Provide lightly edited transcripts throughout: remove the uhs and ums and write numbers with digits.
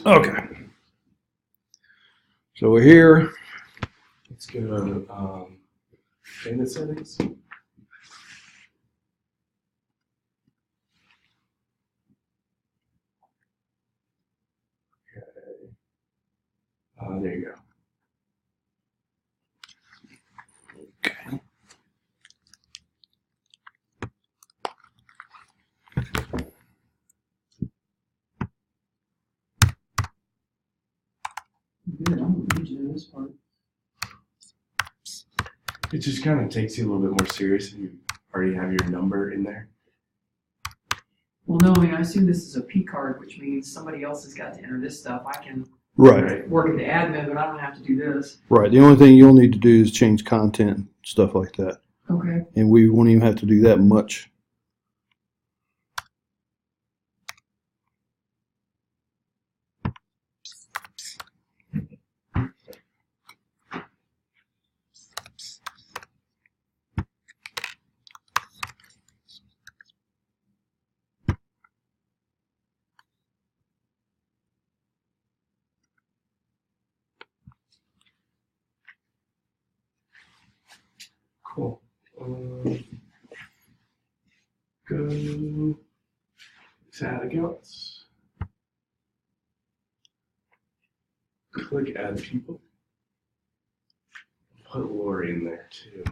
Okay. So we're here. Let's go to payment settings. There you go. Okay. Good, I'm gonna do this part. It just kind of takes you a little bit more serious if you already have your number in there. Well, no, I mean, I assume this is a P card, which means somebody else has got to enter this stuff. I can Right. work into admin, but I don't have to do this. Right. The only thing you'll need to do is change content, stuff like that. Okay. And we won't even have to do that much. Cool. Go to add accounts. Click add people. Put Lori in there too.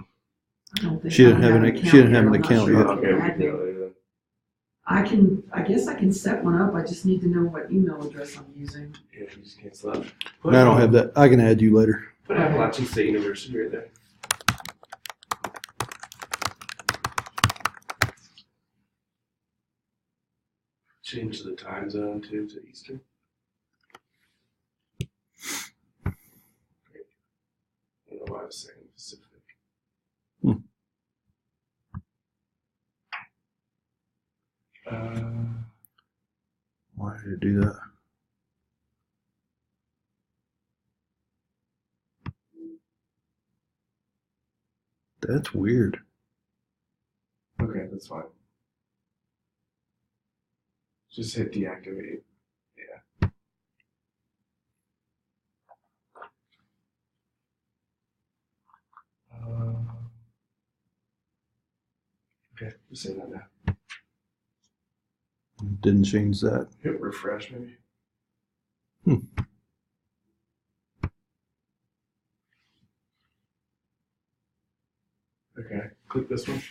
I don't think She didn't I have an- account she didn't have yet. an I'm not account sure yet. if Okay, we I can do do. it later then. I guess I can set one up. I just need to know what email address I'm using. Yeah, you just cancel that. And I don't have that. I can add you later. Put Appalachian State University right there. Change the time zone too to Eastern. Great. I don't know why I was saying Pacific. Why did it do that? That's weird. Okay, that's fine. Just hit deactivate. Yeah. Okay, just say that now. Didn't change that. Hit refresh maybe. Okay, click this one.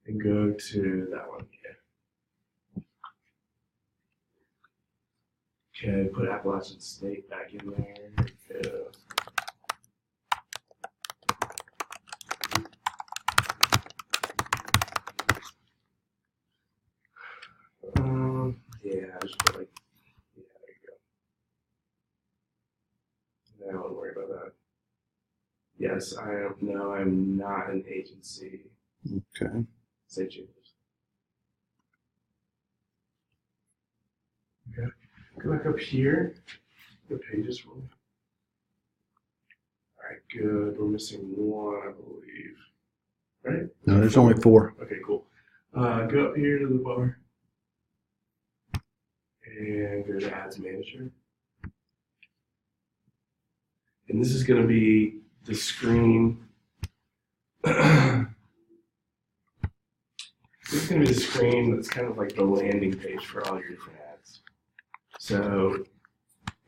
And go to that one. Yeah. Okay, put Appalachian State back in there. Yeah. Yeah, I just put like, yeah, there you go. Now don't worry about that. Yes, I am. No, I'm not an agency. Okay. Say changes. Okay. Go back up here. The pages for me. All right, good. We're missing one, I believe. Right? No, there's only 4. Okay, cool. Go up here to the bar and go to Ads Manager. And this is going to be the screen. This is going to be the screen that's kind of like the landing page for all your different ads. So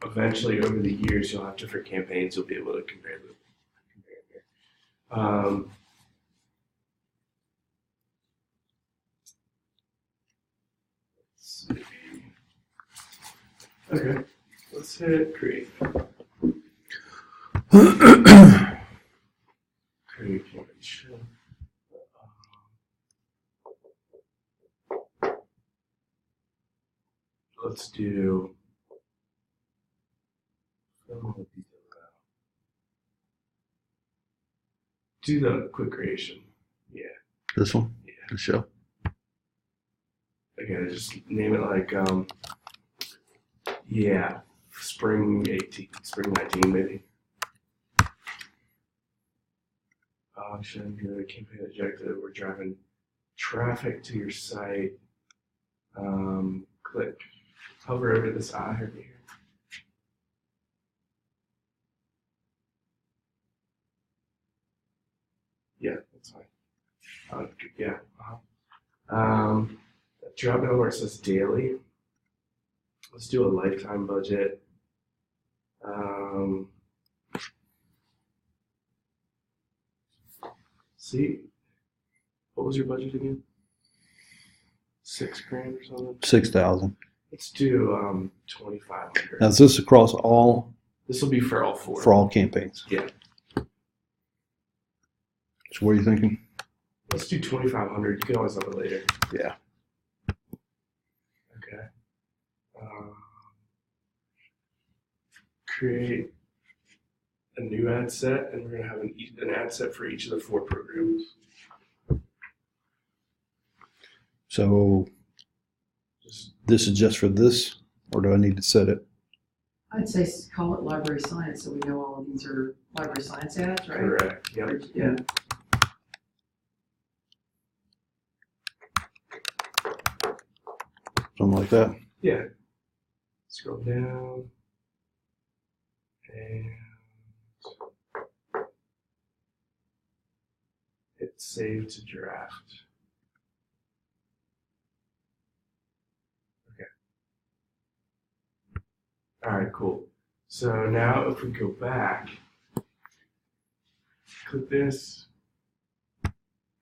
eventually, over the years, you'll have different campaigns. You'll be able to compare them. Let's see. Okay, let's hit create. Create image. Let's do. Do the quick creation. Yeah. This one? Yeah. The show? Okay, just name it like yeah, spring 18, spring 19 maybe. Auction, good campaign objective. We're driving traffic to your site. Click hover over this eye over here. Yeah, that's fine. Yeah. Drop down where it says daily. Let's do a lifetime budget. See, what was your budget again? $6,000 or something. 6,000. Let's do 2,500. Now is this across all This will be for all four. for all campaigns? Yeah. So what are you thinking? Let's do 2,500. You can always up it later. Yeah. Okay. Create a new ad set, and we're gonna have an ad set for each of the four programs. So Just this is just for this, or do I need to set it? I'd say call it library science, so we know all of these are library science ads, right? correct. Yep. Yeah. Something like that? Yeah. Scroll down. And hit save to draft. Okay. All right, cool. So now if we go back, click this,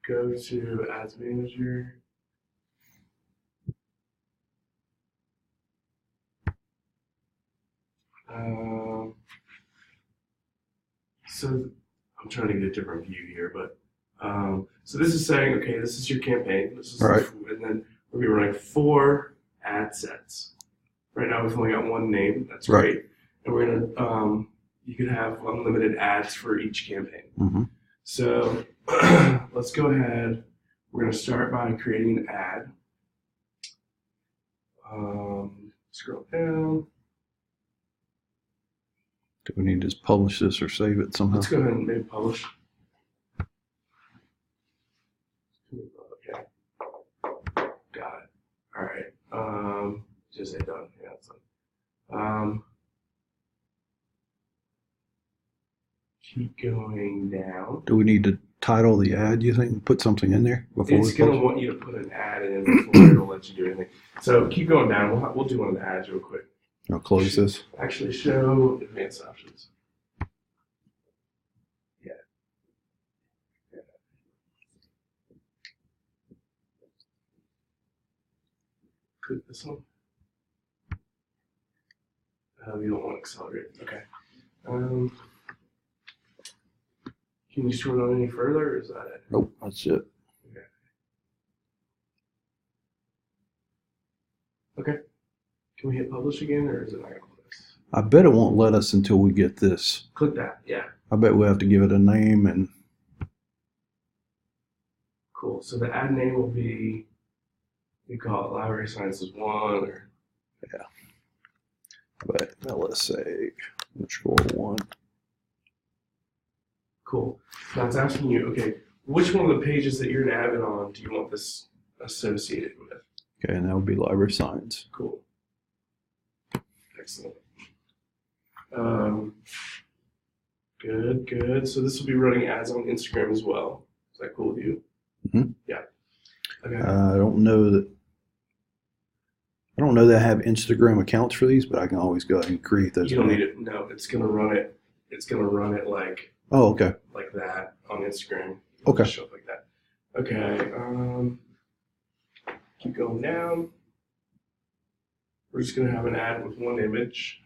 go to Ads Manager. So I'm trying to get a different view here, but so this is saying, okay, this is your campaign. This is Right. And then we'll be running 4 ad sets. Right now we've only got one name. That's Right. great. And we're gonna you can have unlimited ads for each campaign. Mm-hmm. So let's go ahead. We're gonna start by creating an ad. Scroll down. Do we need to just publish this or save it somehow? Let's go ahead and maybe publish. Okay. Got it. All right. Just say done. Yeah, that's done. Keep going down. Do we need to title the ad, you think? Put something in there before It's we going to post? want you to put an ad in before it'll let you do anything. So keep going down. We'll do one of the ads real quick. I'll close this. Actually, show advanced options. Yeah. Click this one. You don't want to accelerate. Okay. Can you scroll down any further, or is that it? Nope, that's it. Okay. Can we hit publish again, or is it not going to let us? I bet it won't let us until we get this. Click that. Yeah. I bet we have to give it a name and Cool. So the ad name will be, we call it Library Sciences 1, or but LSA underscore 1. cool. Now it's asking you, okay, which one of the pages that you're an admin on do you want this associated with? Okay, and that would be library science. Cool. Excellent. Good. So this will be running ads on Instagram as well. Is that cool with you? Mhm. Yeah. Okay. I don't know that I have Instagram accounts for these, but I can always go ahead and create those. You don't need it. No, it's gonna run it. It's gonna run it like Oh, okay. that on Instagram. Okay. Show up like that. Okay. Keep going down. We're just gonna have an ad with one image.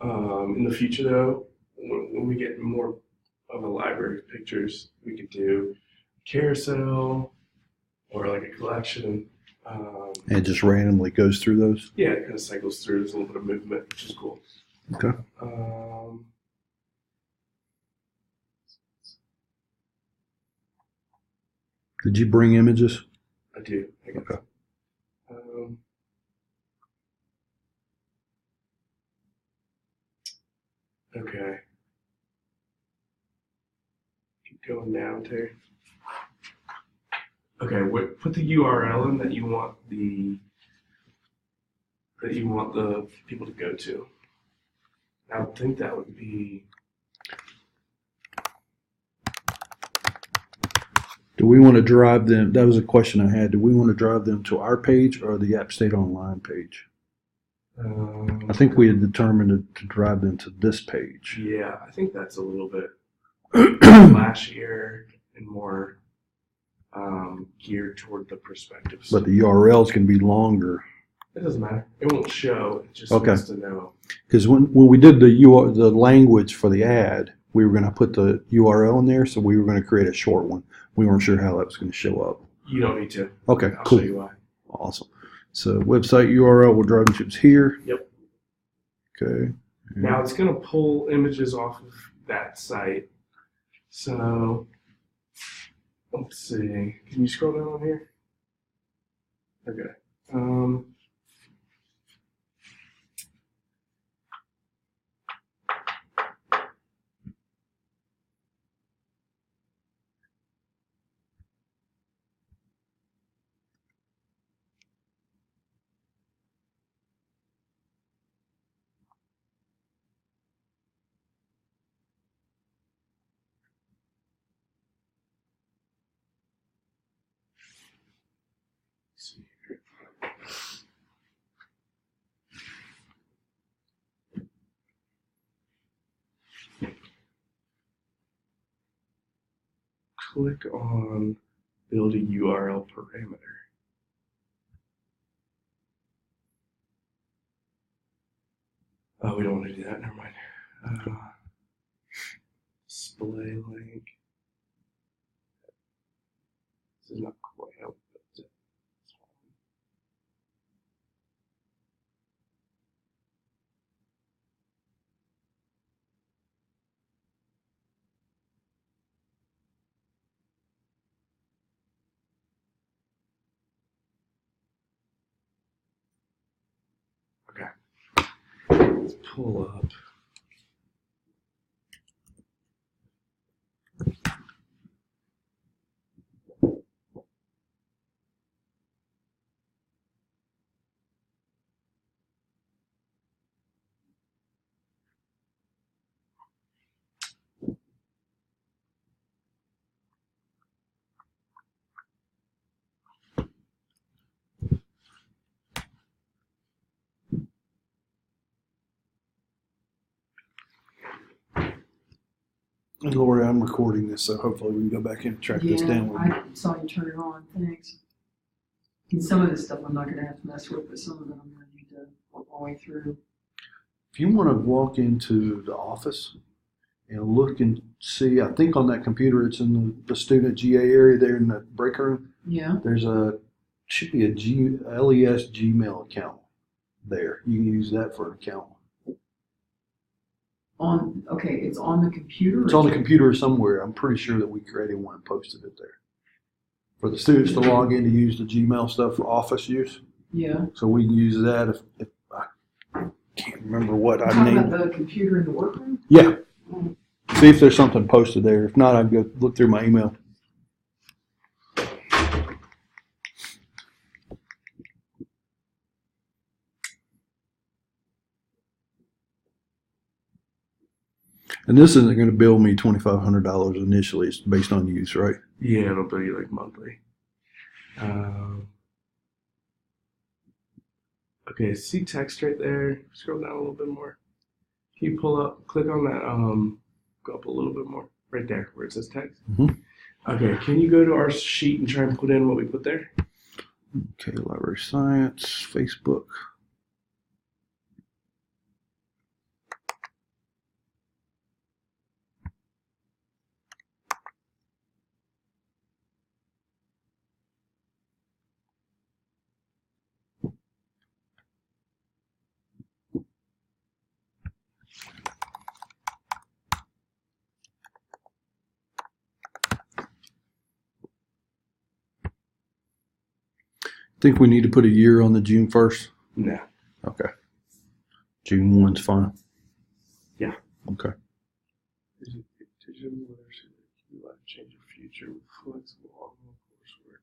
In the future, though, when we get more of a library of pictures, we could do carousel or like a collection. And it just randomly goes through those. Yeah, it kind of cycles through. There's a little bit of movement, which is cool. Okay. Did you bring images? I do. I guess. Okay. Okay. Keep going down, Terry. Okay, put the URL in that you want the that you want the people to go to. I would think that would be. Do we want to drive them? That was a question I had. Do we want to drive them to our page or the App State Online page? I think we had determined to drive them to this page. Yeah, I think that's a little bit flashier and more geared toward the perspective. But the URLs can be longer. It doesn't matter. It won't show. It just Okay. wants to know. Because when we did the language for the ad, we were going to put the URL in there, so we were going to create a short one. We weren't sure how that was going to show up. You don't need to. Okay, I'll cool. show you why. Awesome. So website URL will drive chips here. Yep. Okay. Now it's going to pull images off of that site. So let's see. Can you scroll down on here? Okay. Let's see here. Click on build a URL parameter. Oh, we don't want to do that. Never mind. Display link. This is not quite how we built it. Okay. Let's pull up. And Lori, I'm recording this, so hopefully we can go back and track this down. I saw you turn it on. Thanks. And some of this stuff I'm not going to have to mess with, but some of it I'm going to need to work my way through. If you want to walk into the office and look and see, I think on that computer, it's in the student GA area there in the break room. Yeah. There's should be a LES Gmail account there. You can use that for an account. Okay, it's on the computer? It's on the computer somewhere. I'm pretty sure that we created one and posted it there. For the students to log in to use the Gmail stuff for office use. Yeah. So we can use that if I can't remember what I Talking named. about the computer in the workroom? Yeah. See if there's something posted there. If not, I'd go look through my email. And this isn't going to bill me $2,500 initially. It's based on use, right? Yeah, it'll be like monthly. Okay, see text right there. Scroll down a little bit more. Can you pull up? Click on that. Go up a little bit more. Right there, where it says text. Mhm. Okay, can you go to our sheet and try and put in what we put there? Okay, library science, Facebook. Think we need to put a year on the June 1st? No. Okay. June 1's fine. Yeah. Okay. Digital literacy, life change your future with flexible online coursework.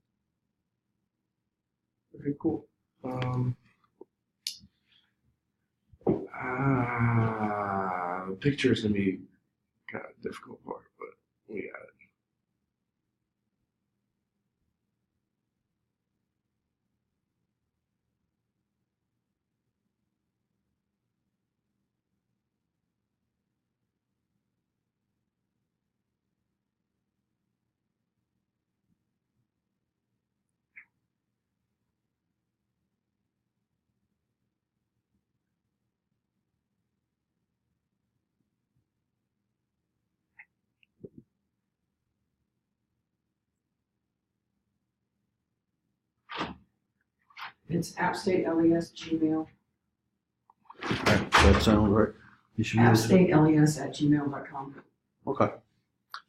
Okay, cool. The picture is gonna be kind of difficult part, but we got it. It's appstate.les@gmail. Alright, that sounds right. You should use it. appstate.les@gmail.com. Okay.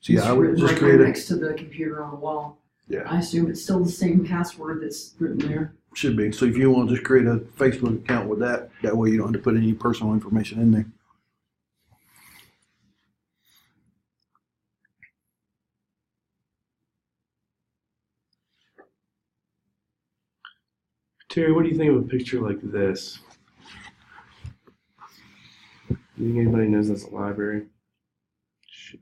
So yeah, I It's would written just right create there a, next to the computer on the wall. yeah, I assume it's still the same password that's written there. should be. So if you want to just create a Facebook account with that, that way you don't have to put any personal information in there. Terry, what do you think of a picture like this? Do you think anybody knows that's a library? Shit.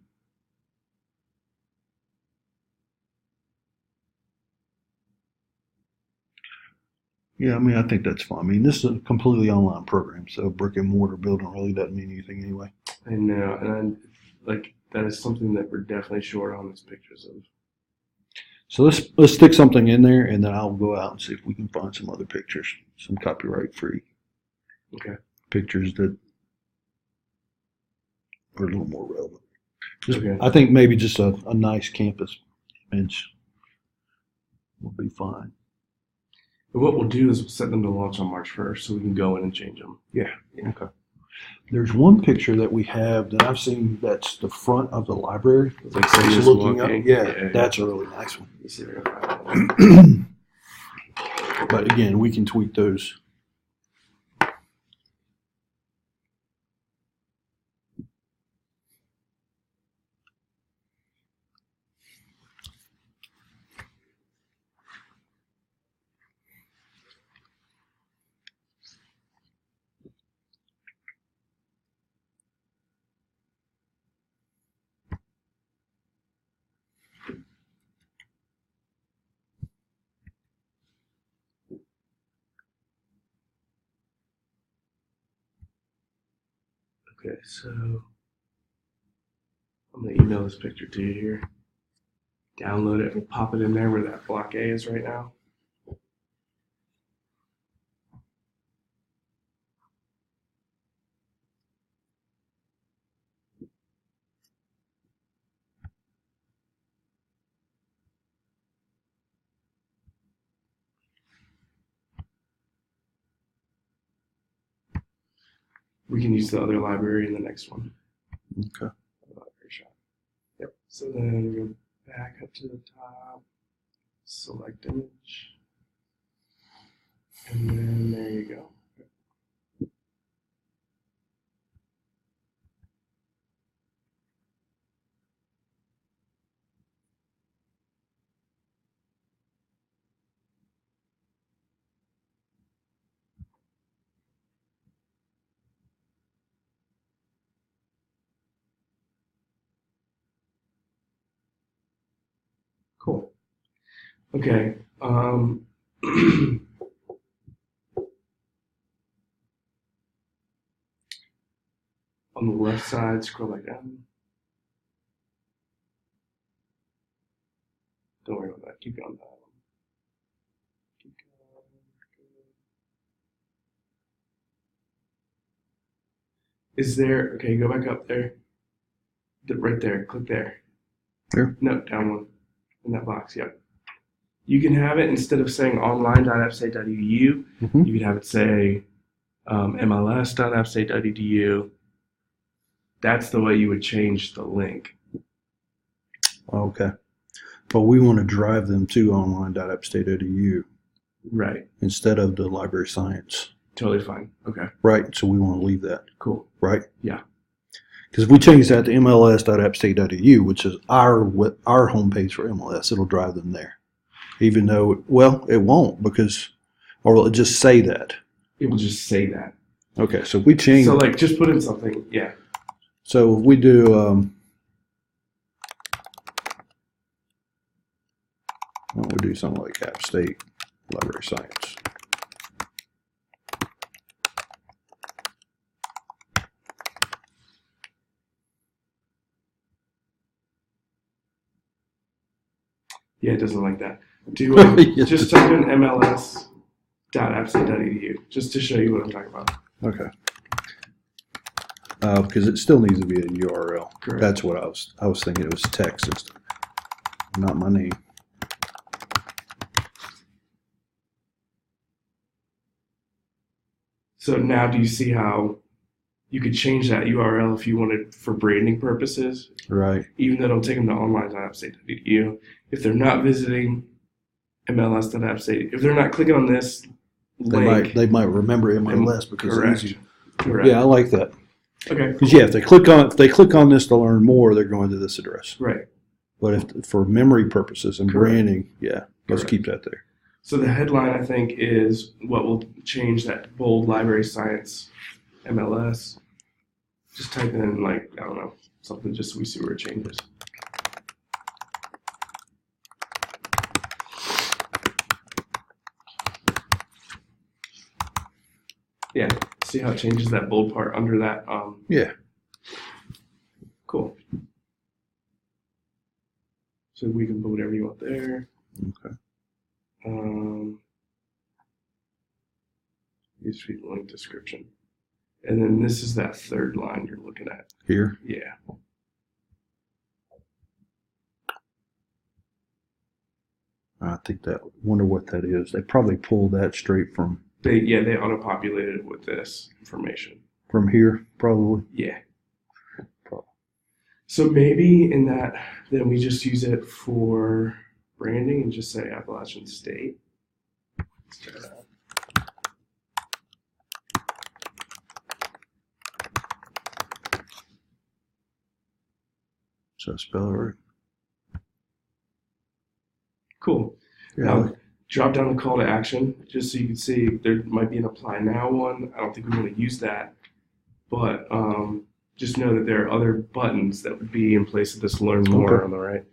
Yeah, I mean, I think that's fine. I mean, this is a completely online program, so brick and mortar building really doesn't mean anything anyway. I know, and like that is something that we're definitely short on. These pictures of. So let's stick something in there, and then I'll go out and see if we can find some other pictures, some copyright free Okay. pictures that are a little more relevant. Okay. I think maybe just a nice campus image would be fine. And what we'll do is we'll set them to launch on March 1st, so we can go in and change them. Yeah. Okay. There's one picture that we have that I've seen that's the front of the library. It's like It's Satan's looking up. walking. Yeah, that's a really nice one. Let me see if I can find that one. But again, we can tweak those. Okay, so I'm gonna email this picture to you here. Download it and pop it in there where that block A is right now. We can use the other library in the next one. Okay. Library shop. Yep. So then we go back up to the top, select image, and then there you go. Cool. Okay. On the left side, scroll back down. Don't worry about that. Keep going. Keep going. Is there, okay, go back up there. Right there, click there. There? No, down one. In that box, yep. You can have it, instead of saying online.appstate.edu, Mhm. you could have it say mls.appstate.edu. That's the way you would change the link. Okay. But we want to drive them to online.appstate.edu Right. instead of the library science. Totally fine. Okay. Right. So we want to leave that. Cool. Right. Yeah. Because if we change that to mls.appstate.edu, which is our homepage for MLS, it'll drive them there. Even though, well, it won't because, or will it just say that? It will just say that. Okay, so we change. So like just put in something, yeah. So if we do, why don't we do something like App State Library Science? Yeah, it doesn't like that. Do Yes. just type in mls.appstate.edu just to show you what I'm talking about. Okay. Because it still needs to be a URL. Correct. That's what I was thinking. It was text system, not my name. So now do you see how you could change that URL if you wanted for branding purposes, Right. even though it'll take them to online.appstate.edu. If they're not visiting mls.appstate, if they're not clicking on this link, They might remember MLS because correct. it's easier. Correct. Yeah, I like that. Okay. Because if they click on this to learn more, they're going to this address. Right. But if for memory purposes and Correct. branding, yeah, let's Correct. keep that there. So the headline, I think, is what will change that bold library science MLS. Just type in, like, I don't know, something just so we see where it changes. Yeah, see how it changes that bold part under that? Yeah. Cool. So we can put whatever you want there. Okay. Use link description. And then this is that third line you're looking at. Here. Yeah. I think that. Wonder what that is. They probably pulled that straight from They auto-populated it with this information. here, probably. Yeah. Probably. So maybe in that, then we just use it for branding and just say Appalachian State. Let's try that. So spell it right. Cool. Yeah. Now, drop down the call to action just so you can see there might be an apply now one. I don't think we want to use that, but just know that there are other buttons that would be in place of this learn more Okay. on the right.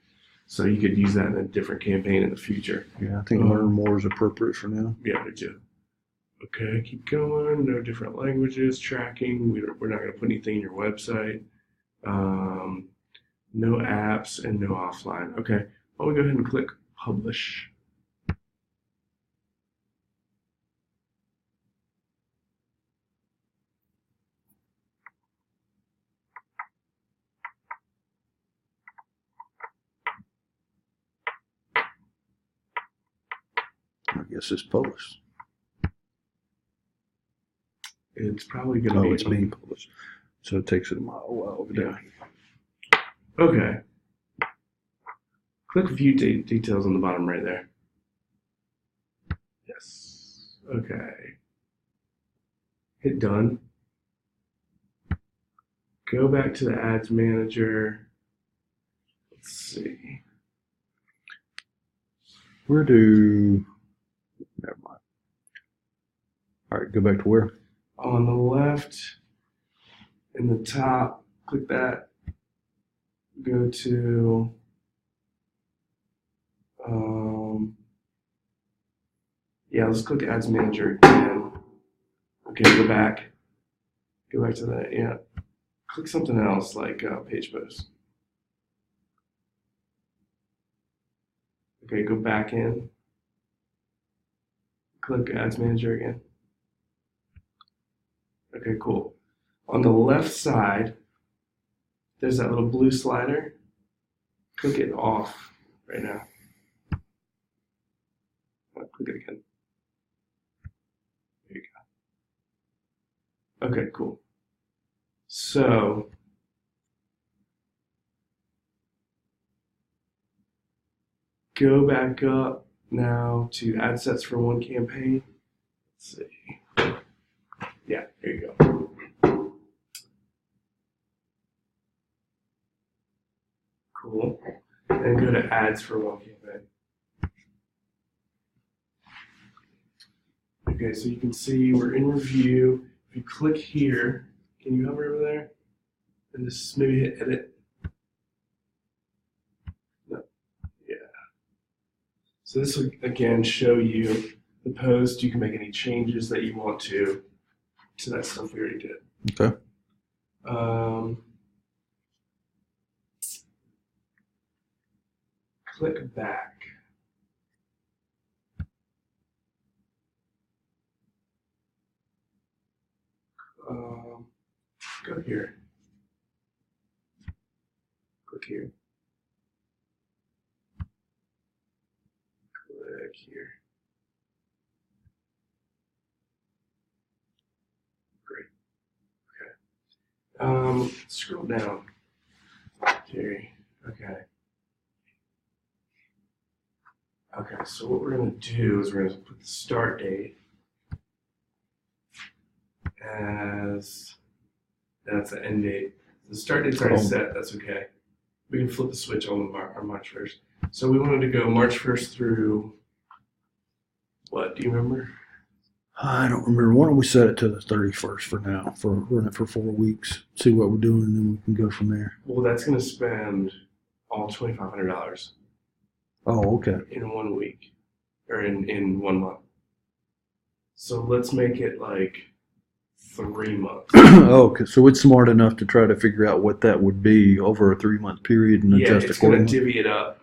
So you could use that in a different campaign in the future. Yeah, I think learn more is appropriate for now. Yeah, we do. Okay, keep going. No different languages, tracking. We're not going to put anything in your website. No apps and no offline. Okay, well, we go ahead and click publish. I guess it's published. It's probably going to be. Oh, it's being published. So it takes it a while over there. Okay. Click view details on the bottom right there. Yes. Okay. Hit done. Go back to the ads manager. Let's see. Where do? Never mind. All right, go back to where? On the left, in the top, click that. Go to let's click Ads Manager again. Okay, go back. Go back to that. Yeah, click something else like Page Post. Okay, go back in. Click Ads Manager again. Okay, cool. On the left side, there's that little blue slider. Click it off right now. Click it again. There you go. Okay, cool. So, go back up now to ad sets for one campaign. Let's see. Yeah, here you go. Cool. And go to ads for one campaign. Okay, so you can see we're in review. If you click here, can you hover over there? And just maybe hit edit. No. Yeah. So this will again show you the post. You can make any changes that you want to that stuff we already did. Okay. Click back. Go here. Click here. Click here. Great. Okay. Scroll down. Jerry. Okay. Okay, so what we're going to do is we're going to put the start date as, that's the end date. The start date's already set, that's okay. We can flip the switch on March 1st. So we wanted to go March 1st through, what, do you remember? I don't remember. Why don't we set it to the 31st for now, for run it for 4 weeks, see what we're doing, and then we can go from there. Well, that's going to spend all $2,500 Oh, okay. in 1 week, or in 1 month. So let's make it like 3 months. Okay, so it's smart enough to try to figure out what that would be over a 3-month period and Yeah, adjust it's going to accordingly. divvy it up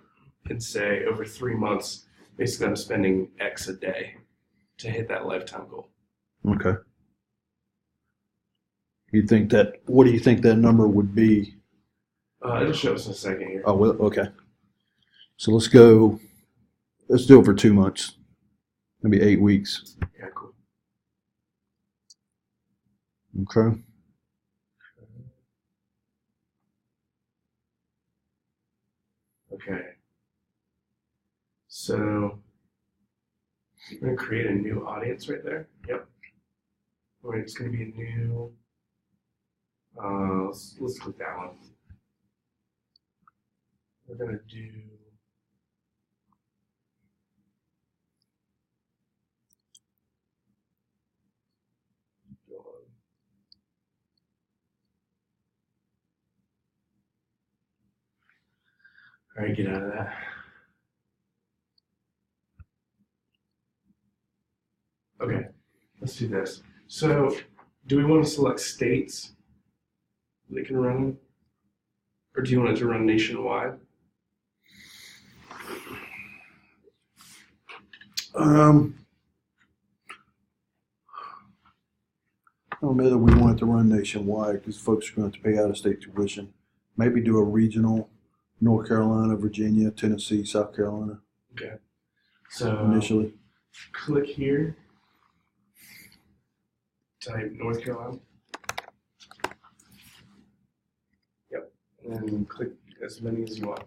and say over 3 months, basically I'm spending X a day to hit that lifetime goal. Okay. You think that? What do you think that number would be? It'll show us in a second here. Oh, well, okay. So let's go. Let's do it for 2 months, maybe 8 weeks. Yeah, cool. Okay. Okay. So we're going to create a new audience right there. Yep. Or it's going to be a new. Let's click that one. We're going to do. All right, get out of that. Okay, let's do this. So, do we want to select states they can run in? Or do you want it to run nationwide? I don't know that we want it to run nationwide because folks are going to have to pay out-of-state tuition. Maybe do a regional, North Carolina, Virginia, Tennessee, South Carolina. Okay. So initially. Click here. Type North Carolina. Yep. And then click as many as you want.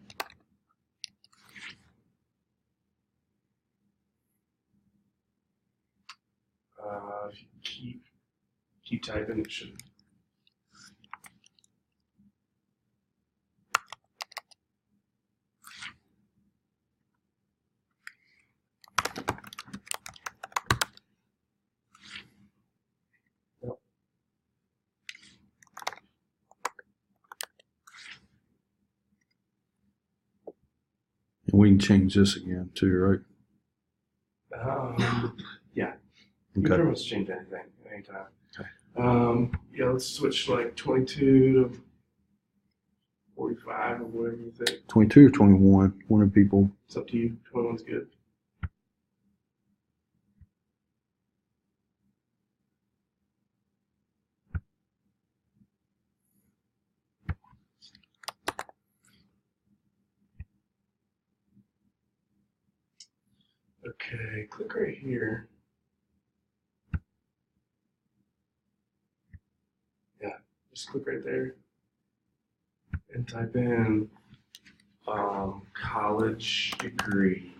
If you keep typing, it should. Yep. And we can change this again too, right? Yeah. You can Okay. pretty much change anything at any time. Okay. Yeah, let's switch like 22 to 45 or whatever you think. 22 or 21. One of people. It's up to you. 21's good. Okay, click right here. Yeah, just click right there and type in college degree.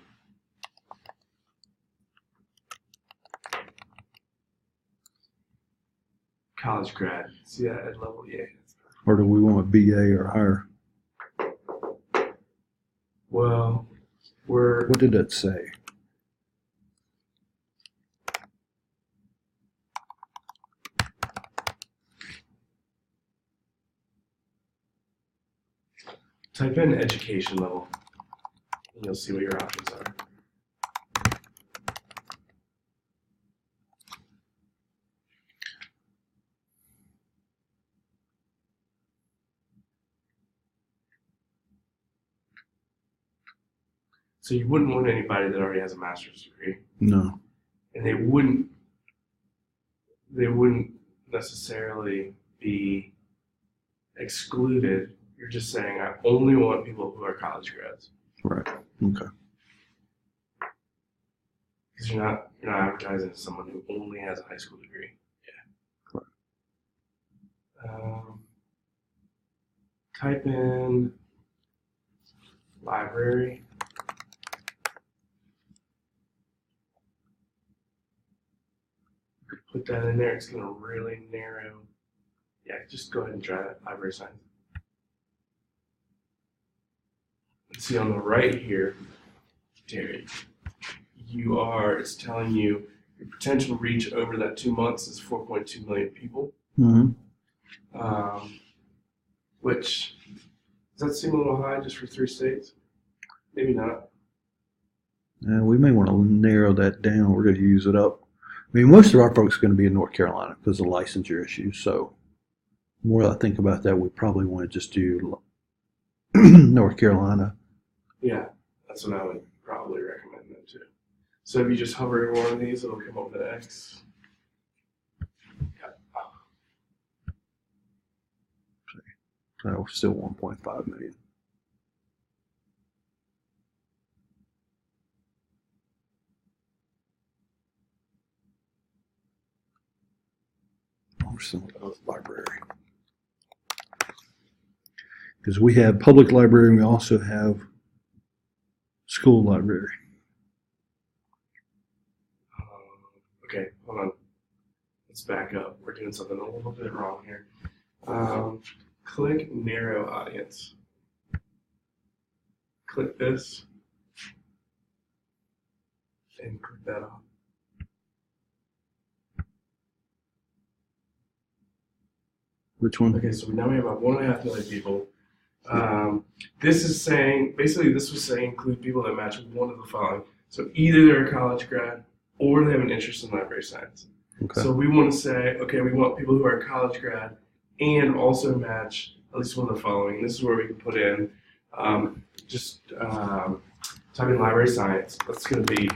College grad. See that at level? Yeah. Or do we want BA or higher? Well, we're What did that say? type in education level, and you'll see what your options are. So you wouldn't want anybody that already has a master's degree, No. and they wouldn't necessarily be excluded. You're just saying, I only want people who are college grads. Right. Okay. Because you're not advertising to someone who only has a high school degree. Correct. Type in library. Put that in there. It's going to really narrow. Yeah, just go ahead and try that, library science. See on the right here, Terry, it's telling you your potential reach over that 2 months is 4.2 million people. Mm-hmm. Which, does that seem a little high just for 3 states? Maybe not. And we may want to narrow that down. We're going to use it up. I mean, most of our folks are going to be in North Carolina because of licensure issues. So, the more I think about that, we probably want to just do North Carolina. Yeah, that's what I would probably recommend them too. So if you just hover over one of these, it'll come up with an X. So still 1.5 million. Library. Because we have public library and we also have school library. Okay, hold on. Let's back up. We're doing something a little bit wrong here. Click narrow audience. Click this and click that off. Which one? Okay, so now we have about 1.5 million people. This is saying, basically this was saying include people that match one of the following. So either they're a college grad or they have an interest in library science. Okay. So we want to say, okay, we want people who are a college grad and also match at least one of the following. This is where we can put in, type in library science. That's going to be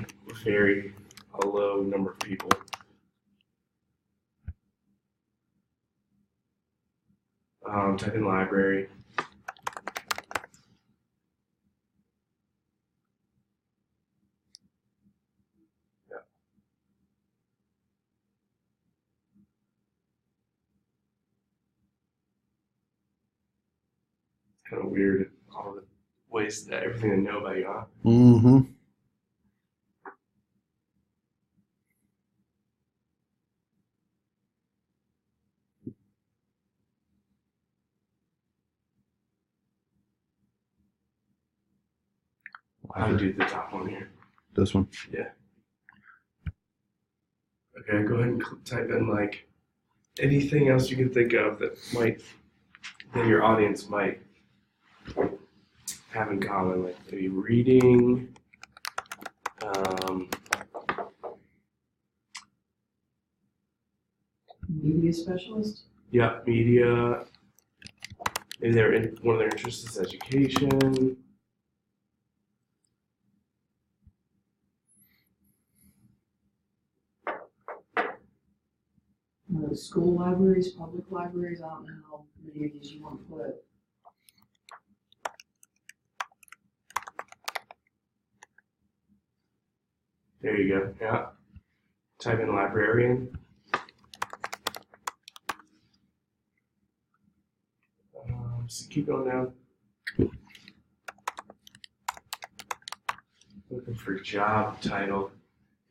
a low number of people. Type in library. Yeah. It's kind of weird, all the ways that everything I know about you, huh? Mm-hmm. How to do the top one here. This one. Yeah. Okay, go ahead and type in like anything else you can think of that your audience might have in common, like maybe reading, Media specialist? yeah, media. Maybe one of their interests is education. School libraries, public libraries, I don't know how many of these you want to put. There you go, yeah. Type in librarian. So keep going down. Looking for job title.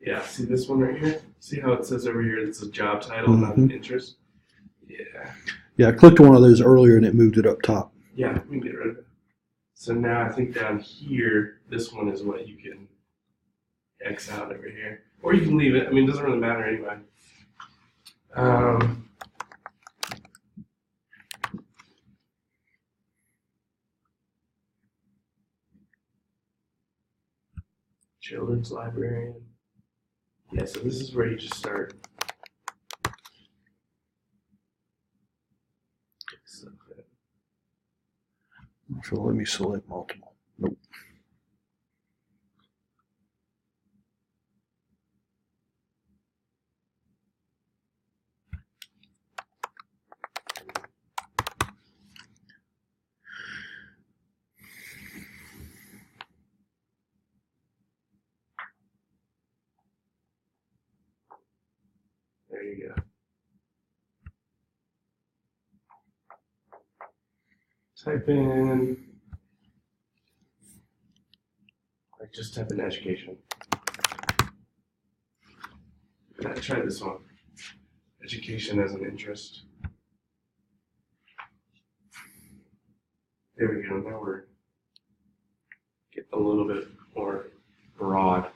Yeah, see this one right here? See how it says over here it's a job title, not an interest? Yeah. Yeah, I clicked one of those earlier and it moved it up top. Yeah, we can get rid of it. So now I think down here, this one is what you can X out over here. Or you can leave it. I mean, it doesn't really matter anyway. children's librarian. Yeah, so this is where you just start. So, So let me select multiple. Nope. there you go. Type in, like just type in education. I tried this one. Education as an interest. There we go. Now we're getting a little bit more broad.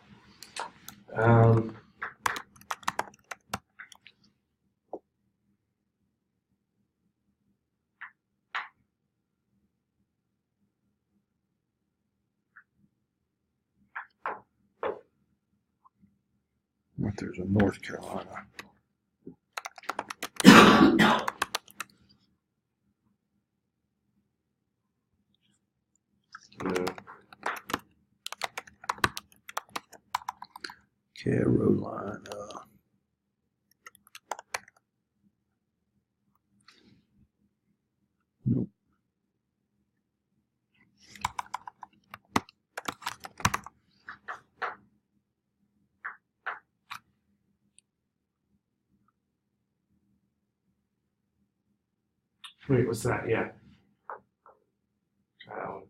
If there's a North Carolina. No. Carolina. Nope. Wait, what's that? Yeah. Try that one.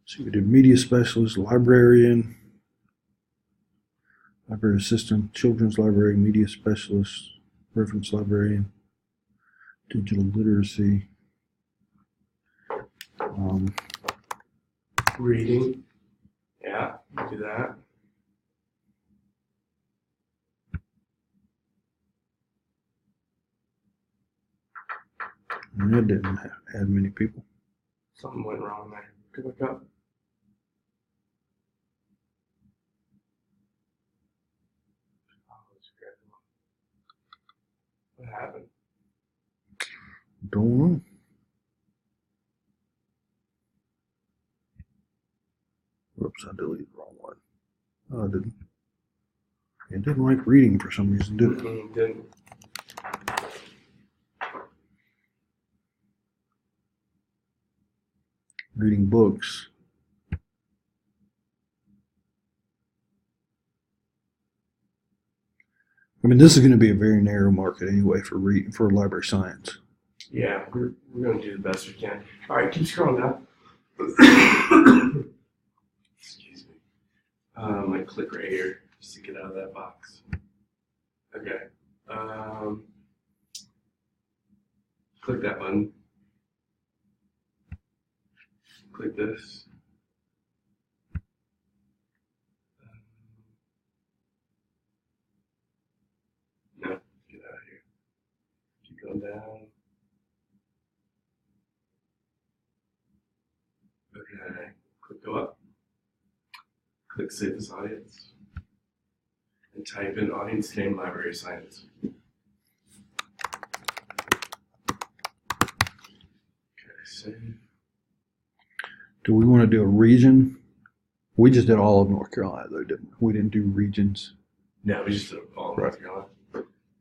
So we did media specialist, librarian, library assistant, children's library, media specialist, reference librarian, digital literacy. Reading. Yeah, you do that. And that didn't add many people. Something went wrong there. Go back up. Oh, that's great. What happened? Don't know. Whoops, I deleted the wrong one. Oh, I didn't. It didn't like reading for some reason, did it? Didn't. Reading books. I mean, this is going to be a very narrow market anyway for library science. Yeah, we're going to do the best we can. All right, keep scrolling down. Excuse me. I click right here just to get out of that box. Okay. Click that button. Click this. No, get out of here. Keep going down. Okay, click go up. Click save as audience. And type in audience name library science. Okay, save. Do we want to do a region? We just did all of North Carolina, though, didn't we? We didn't do regions. No, we just did it all Right. North Carolina,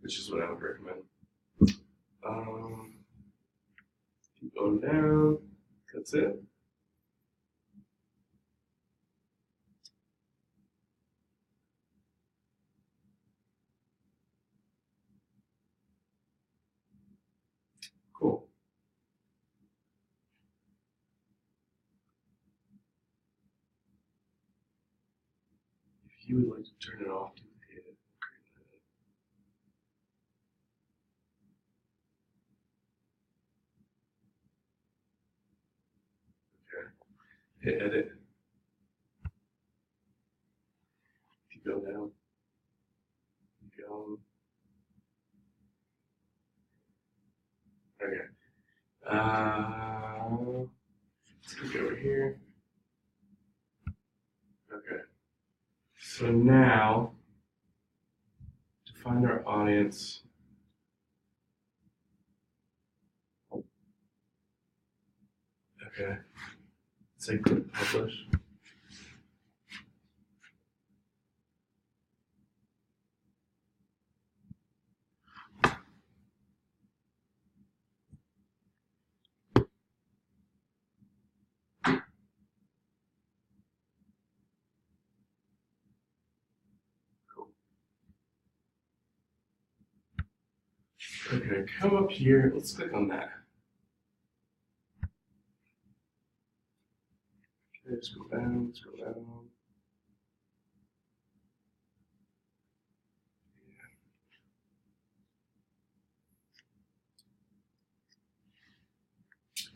which is what I would recommend. Keep going down. That's it. Cool. If you would like to turn it off, hit it. Okay. Hit edit. Go down. Keep going. Okay. Let's click over here. Okay. So now, to find our audience, okay. Say click publish. Cool. Okay, come up here. Let's click on that. Okay, scroll down, scroll down.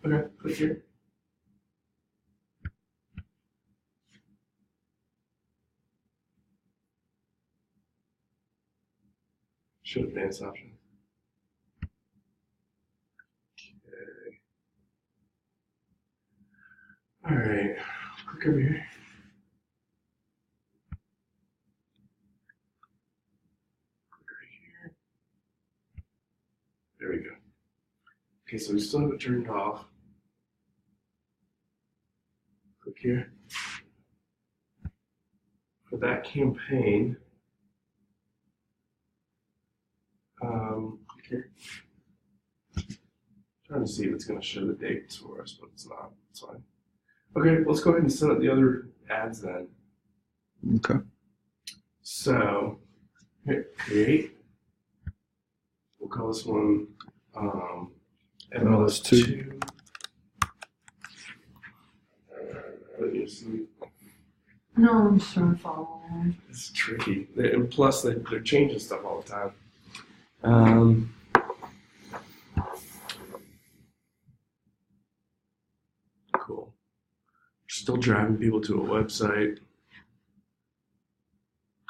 Okay, click here. Show advanced option. Okay. All right, click over here. Click right here. There we go. Okay, so we still have it turned off. Click here. For that campaign, click here. Trying to see if it's going to show the dates for us, but it's not. It's fine. Okay, let's go ahead and set up the other ads then. Okay. So, hit create. We'll call this one MLS2. Let me see. No, I'm just trying to follow along. It's tricky. And plus, they're changing stuff all the time. Cool. Still driving people to a website.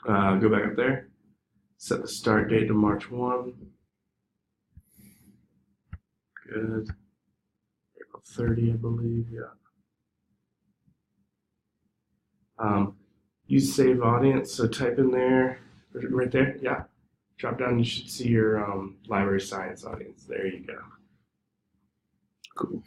Go back up there. Set the start date to March 1. Good. April 30, I believe. Yeah. Use save audience. So type in there, right there. Yeah. Drop down. You should see your library science audience. There you go. Cool.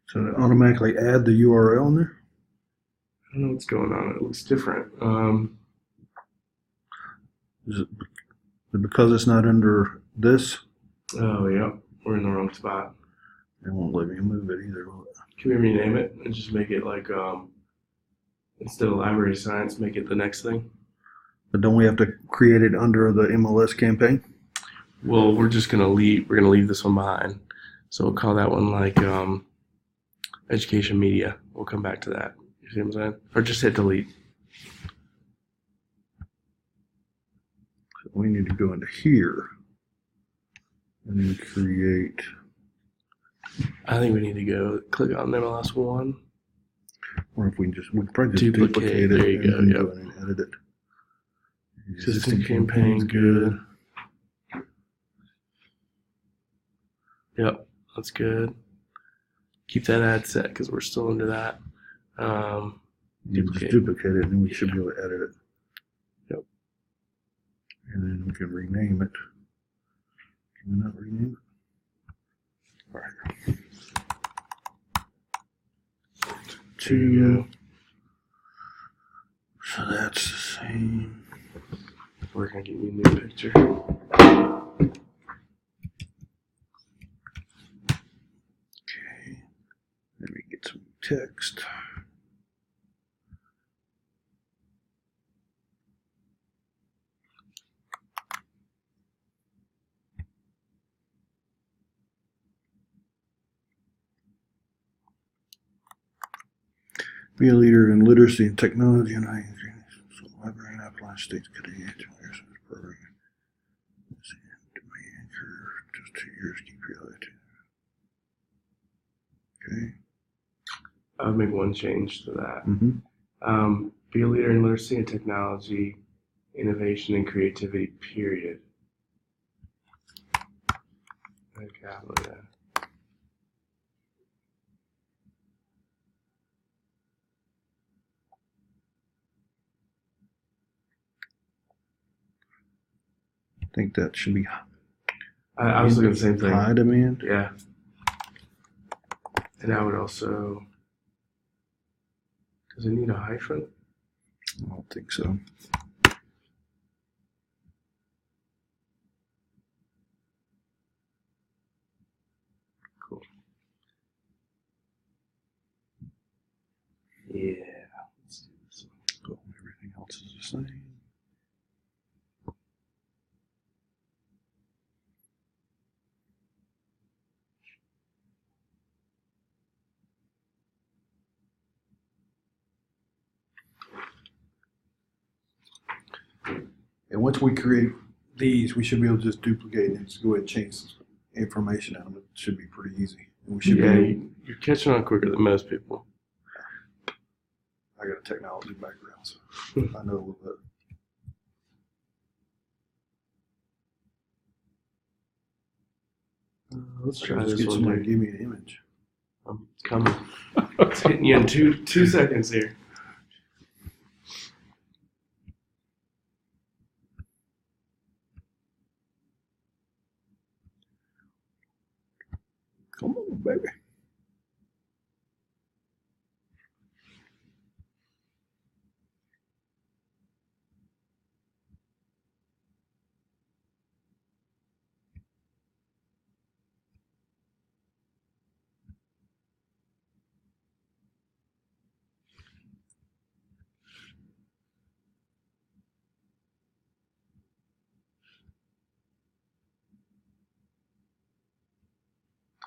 So it automatically add the URL in there? I don't know what's going on. It looks different. Is it because it's not under this? Oh, yeah. We're in the wrong spot. It won't let me move it either. Will it? Can we rename it and just make it like, instead of library science, make it the next thing? But don't we have to create it under the MLS campaign? Well, we're gonna leave this one behind. So we'll call that one like education media. We'll come back to that. You see what I'm saying? Or just hit delete. So we need to go into here and then create. I think we need to go click on MLS one. Or if we can probably just duplicate it there you go, and yep. go in and edit it. Existing campaign's good. Yep, that's good. Keep that ad set because we're still under that. You just duplicate it and then we should be able to edit it. Yep. And then we can rename it. Can we not rename it? All right. There you So that's the same. We're gonna get you a new picture. Okay. Let me get some text. Be a leader in literacy and technology and ING. So library and apply states could add to their program. Demand curve, just 2 years, keep your attitude. Okay. I would make one change to that. Mm-hmm. Be a leader in literacy and technology, innovation and creativity, period. Okay, yeah. I think that should be I was looking at the same thing. high demand. Yeah. And I would also. Does it need a hyphen? I don't think so. Cool. Yeah. Let's do this one. Cool. Everything else is the same. And once we create these, we should be able to just duplicate and just go ahead and change information out of it. It should be pretty easy. And we should Yeah, be. you're catching on quicker than most people. I got a technology background, so I know a little bit. Let's I try gotta just this get one. somebody to Here. give me an image. I'm coming. It's hitting you in two seconds here. Come on, baby.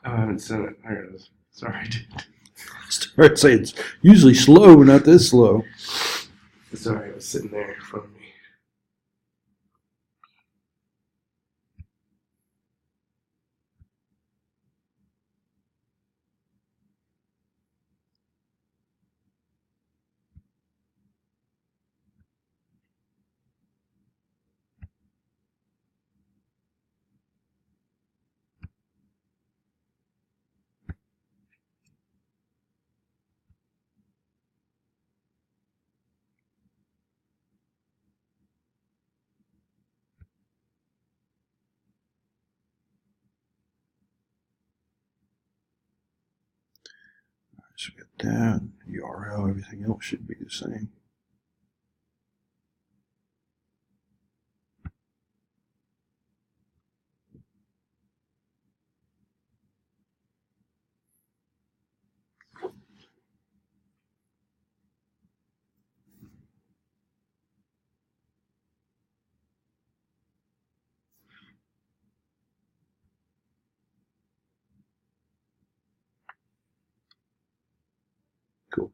Oh, I haven't sent it. There it is. Sorry, dude. Start saying it's usually slow, but not this slow. Sorry, it was sitting there in front of me. So we got that, URL, everything else should be the same. Cool.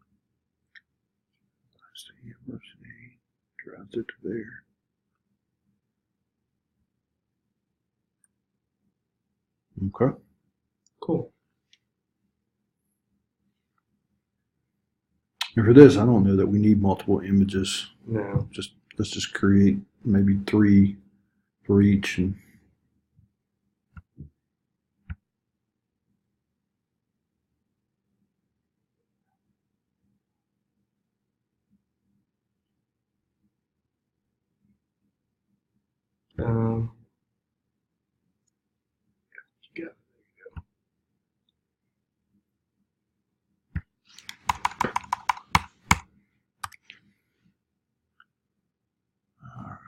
State University, drives it to there. Okay. Cool. And for this, I don't know that we need multiple images. No. Let's just create maybe 3 for each and You got it. all right.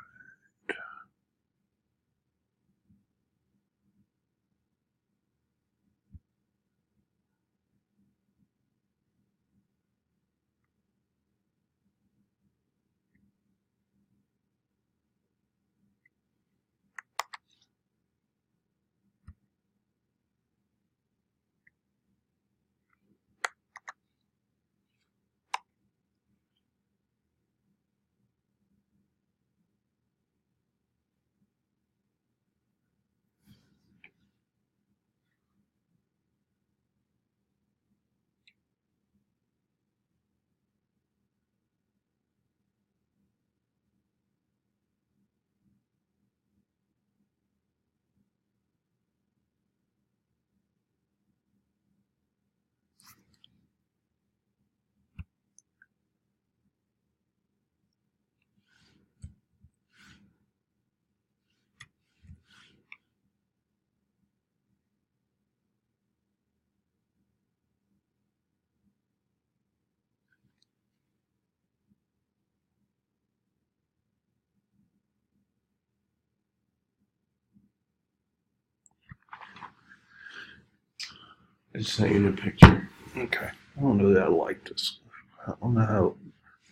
I just sent you a picture. Okay. I don't know that I like this. I don't know how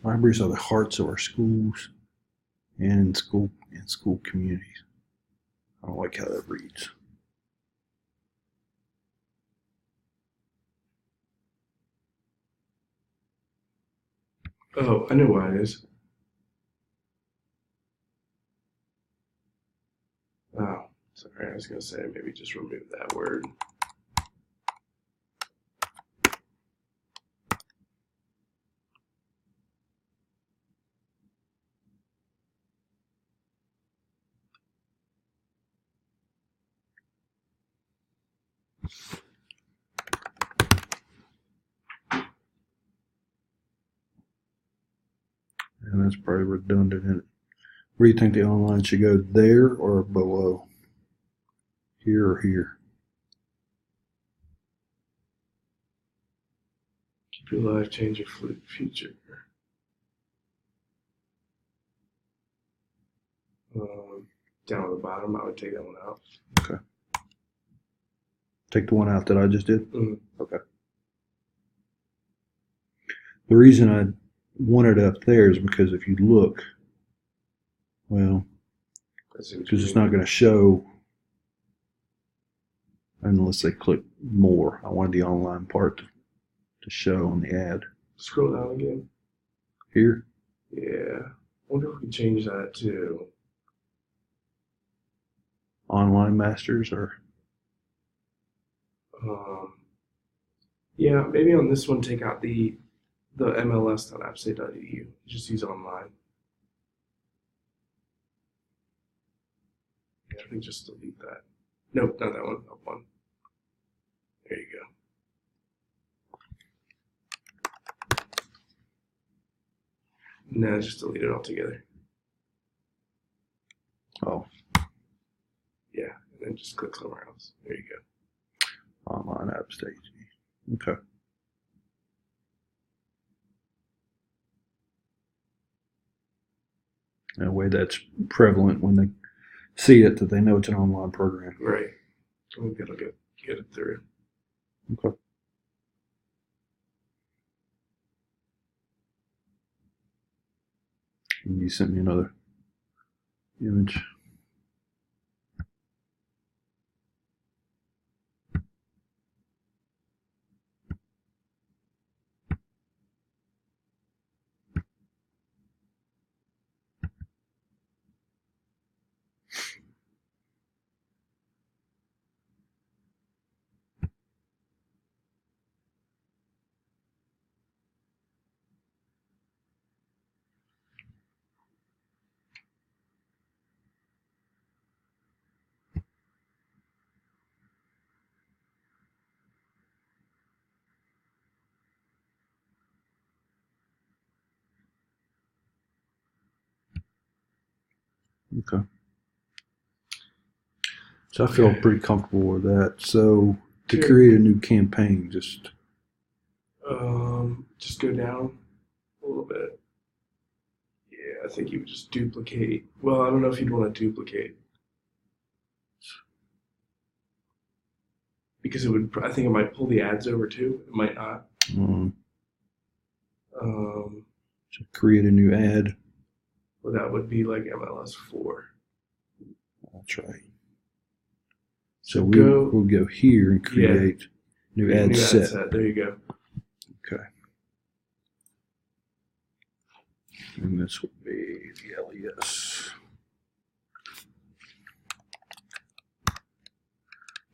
libraries are the hearts of our schools and school communities. I don't like how that reads. Oh, I know why it is. Oh, sorry. I was gonna say maybe just remove that word. And that's probably redundant in it. Where do you think the online should go? There or below? Here or here? Keep your life, change your future. Down at the bottom, I would take that one out. Okay. Take the one out that I just did? Mhm. Okay. The reason I wanted it up there is because if you look, well, I see what you because it's mean. not going to show unless they click more. I wanted the online part to show on the ad. Scroll down again. Here? Yeah. I wonder if we can change that to. Online masters or Yeah, maybe on this one take out the mls.appstate.edu. Just use online. Yeah, I think just delete that. Nope, not that one. Up one. There you go. No, just delete it altogether. oh, Yeah, and then just click somewhere else. There you go. online app stage. Okay. That way that's prevalent when they see it that they know it's an online program. Right. I think that'll get it through. Okay. And you sent me another image. Okay. So I feel Okay. pretty comfortable with that. So to Good. create a new campaign, just Just go down a little bit. Yeah, I think you would just duplicate. Well, I don't know if you'd want to duplicate. Because it would, I think it might pull the ads over too. It might not. um, Um, create a new ad. well, that would be like MLS4. That's right. So go- we'll go here and create new ad set. There you go. Okay. And this would be the LES.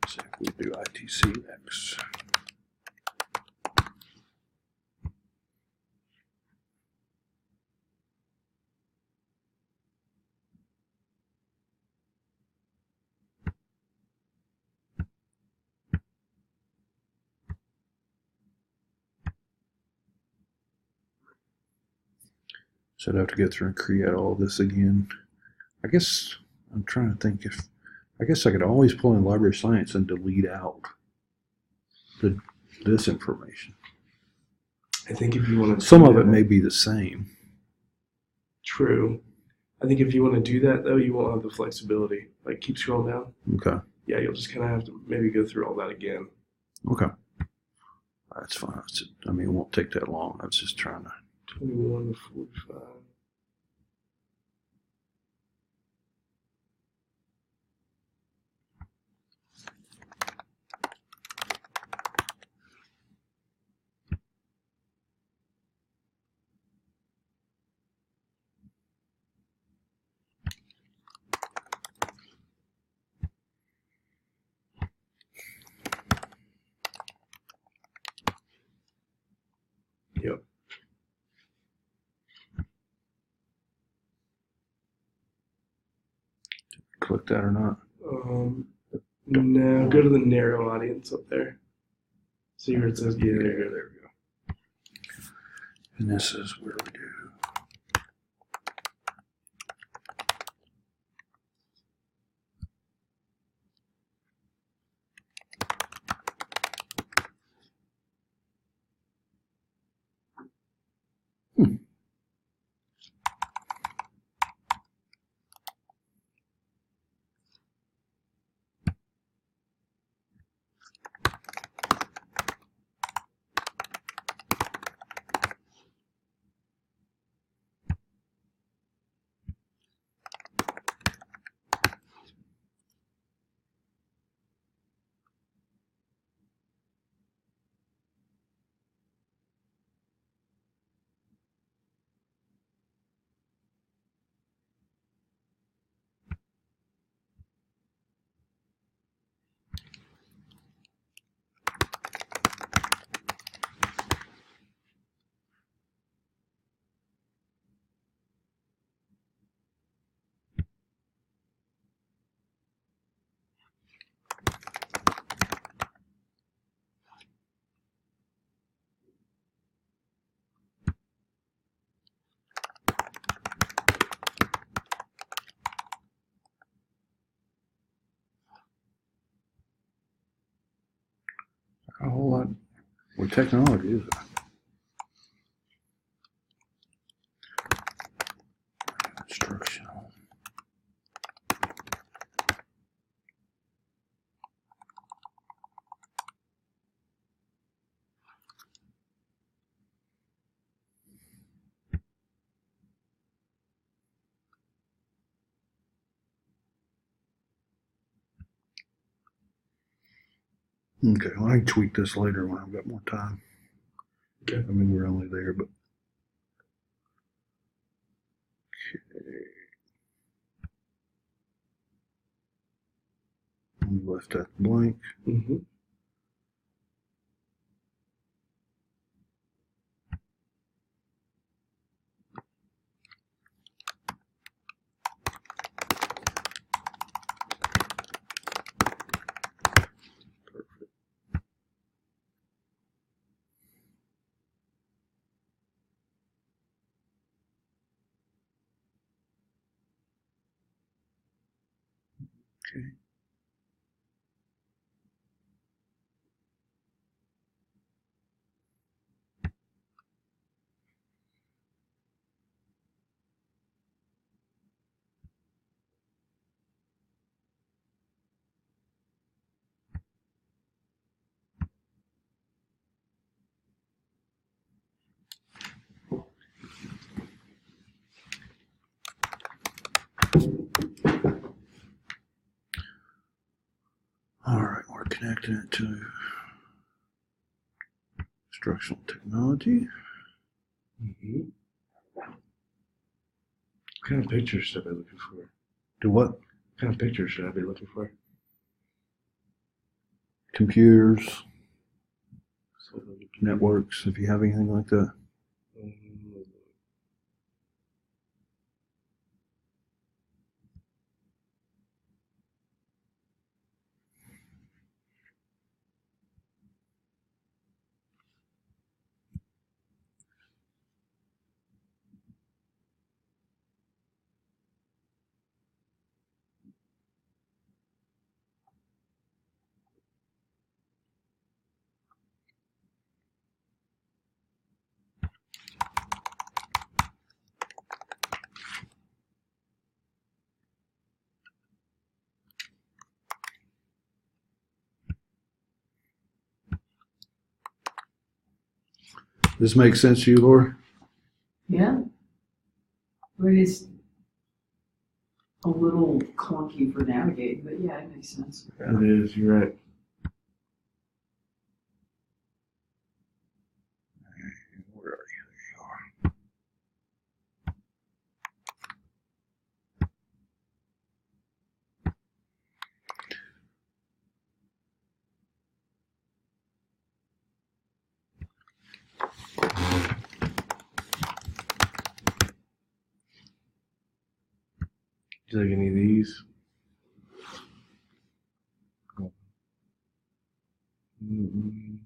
So if we do ITC next. So I'd have to go through and create all this again. I guess I'm trying to think if I guess I could always pull in library science and delete out this information. I think if you want to Some of it may be the same. True. I think if you want to do that though, you won't have the flexibility. Like keep scrolling down. Okay. Yeah, you'll just kind of have to maybe go through all that again. Okay. That's fine. I mean, it won't take that long. I was just trying to. 21 to 45. Yep. Click that or not? Now go to the narrow audience up there. See where it says Yeah, there. there we go. And this is where we do. A whole lot with technology, is it? Instructional. Okay, well, I can tweak this later when I've got more time. Okay. I mean, we're only there, but. Okay. We left that blank. Mm-hmm. Okay. All right, we're connecting it to instructional technology. Mm-hmm. What kind of pictures should I be looking for? Do what? What kind of pictures should I be looking for? Computers, So, networks, if you have anything like that. This makes sense to you, Laura? Yeah. But it's a little clunky for navigating, but yeah, it makes sense. It is, you're right. Where are you? There you are. Do you like any of these? Mm-mm.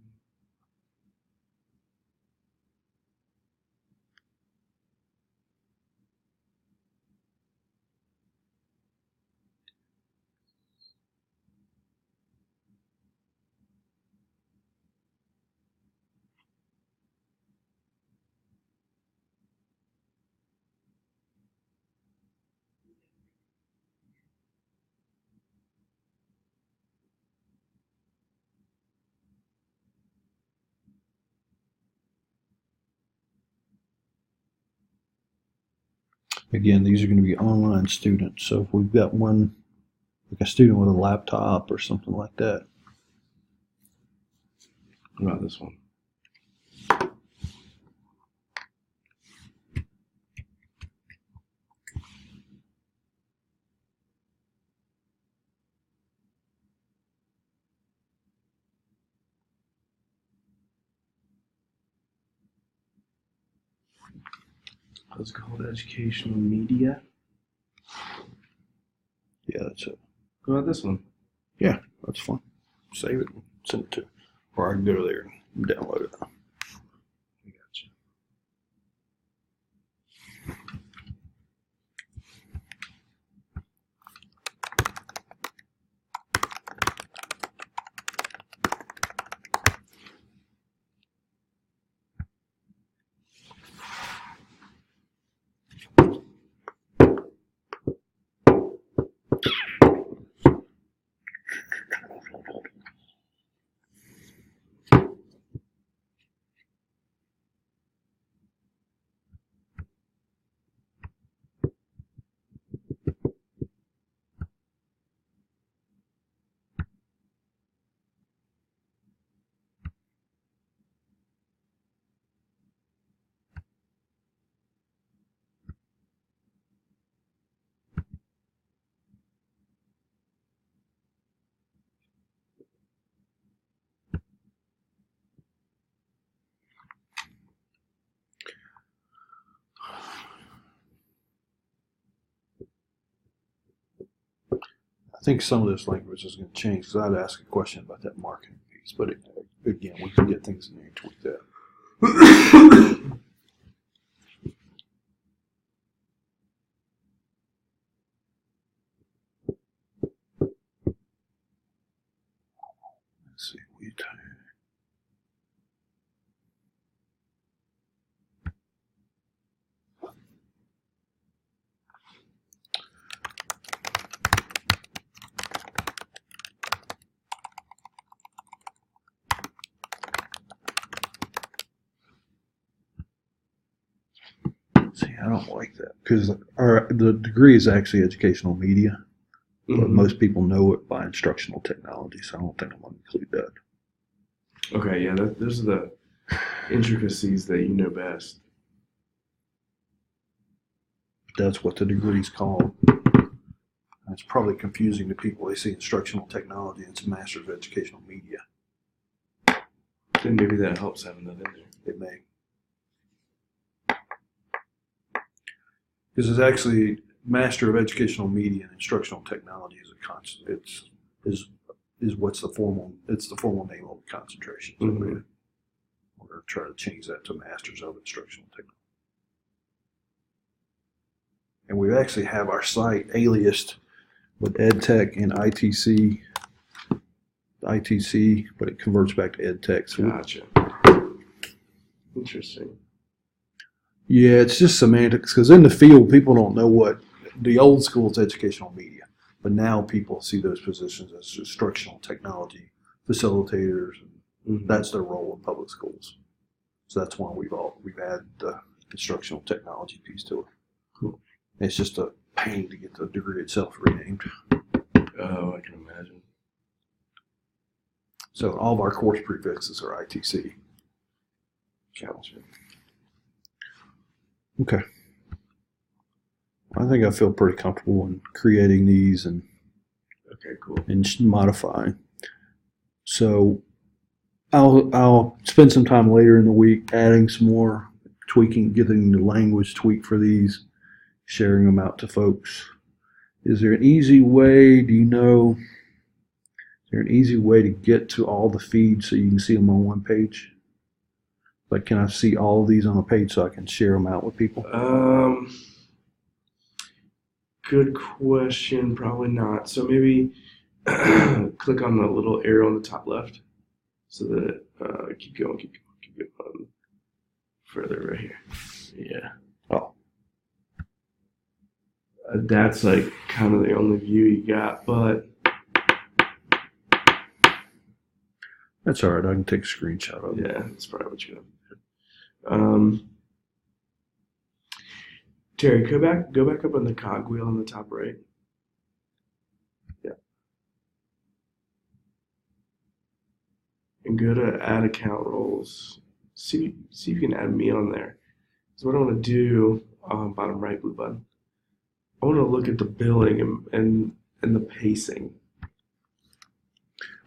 Again, these are going to be online students. So if we've got one, like a student with a laptop or something like that, What about this one? What's it called? Educational media? yeah, that's it. What about this one? Yeah, that's fine. Save it and send it to, or I can go there and download it. I gotcha. I think some of this language is going to change because I'd ask a question about that marketing piece, but again, we can get things in there and tweak that. Let's see. See, I don't like that because the degree is actually educational media, but Mhm. most people know it by instructional technology, so I don't think I'm going to include that. Okay, yeah, those are the intricacies that you know best. That's what the degree's called. And it's probably confusing to people. They see instructional technology and it's a Master's of Educational Media. And maybe that helps having that in there. It may. Because it's actually Master of Educational Media and Instructional Technology is a constant. Is what's the formal? It's the formal name of the concentration. So Mhm. we're going to try to change that to Masters of Instructional Technology. And we actually have our site aliased with EdTech and ITC, but it converts back to EdTech. So Gotcha. Interesting. yeah, it's just semantics because in the field, people don't know what the old school is educational media, but now people see those positions as instructional technology facilitators. Mhm. That's their role in public schools. So that's why we've added the instructional technology piece to it. Cool. It's just a pain to get the degree itself renamed. Oh, I can imagine. So all of our course prefixes are ITC. Gotcha. Okay. I think I feel pretty comfortable in creating these and Okay, cool. modifying. So I'll spend some time later in the week adding some more tweaking, getting the language tweaked for these, sharing them out to folks. Is there an easy way, do you know, is there an easy way to get to all the feeds so you can see them on one page? Like, can I see all of these on a page so I can share them out with people? Good question. Probably not. So maybe click on the little arrow on the top left, so that keep going. Further right here. Yeah. Oh. That's like kind of the only view you got, but That's all right. I can take a screenshot of it. yeah, that's probably what you got. Terry, go back up on the cogwheel on the top right. Yeah. And go to add account roles. See if you can add me on there. So what I want to do, bottom right blue button, I want to look at the billing and the pacing.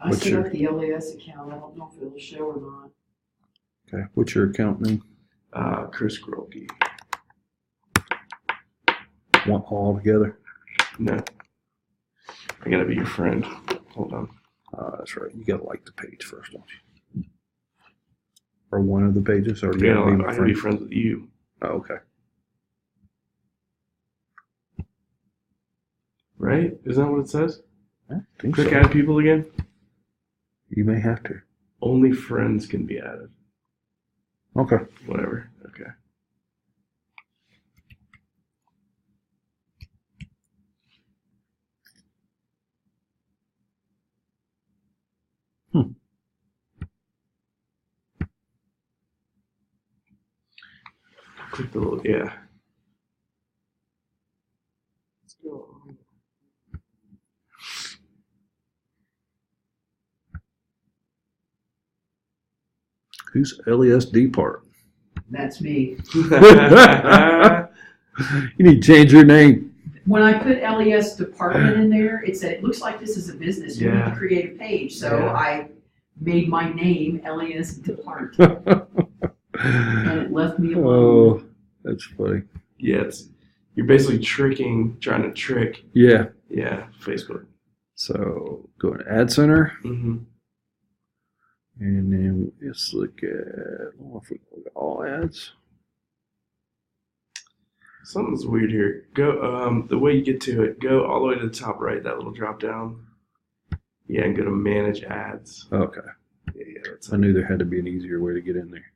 I What's set your- up the LAS account. I don't know if it'll show or not. Okay. What's your account name? Chris Grolke. Want all together? No. I gotta be your friend. Hold on. That's right. You gotta like the page first, don't you? Or one of the pages, or you Yeah, gotta be I my gotta be friend. friends with you. Oh, okay. Right? Isn't that what it says? I think Click so. add people again. You may have to. Only friends can be added. Okay. Whatever. Okay. Click the little, yeah. Let's go. Who's LESD part? That's me. You need to change your name. When I put LES department in there, it said, it looks like this is a business. You need Yeah. to create a page. So Yeah. I made my name LES department. And it left me alone. Oh, that's funny. Yeah, you're basically trying to trick, Yeah. yeah, Facebook. So go to Ad Center, Mm-hmm. and then let's look at, I don't know if we look at all ads. Something's weird here. Go, the way you get to it, go all the way to the top right, that little drop down. Yeah, and go to manage ads. Okay. Yeah, that's I knew there had to be an easier way to get in there.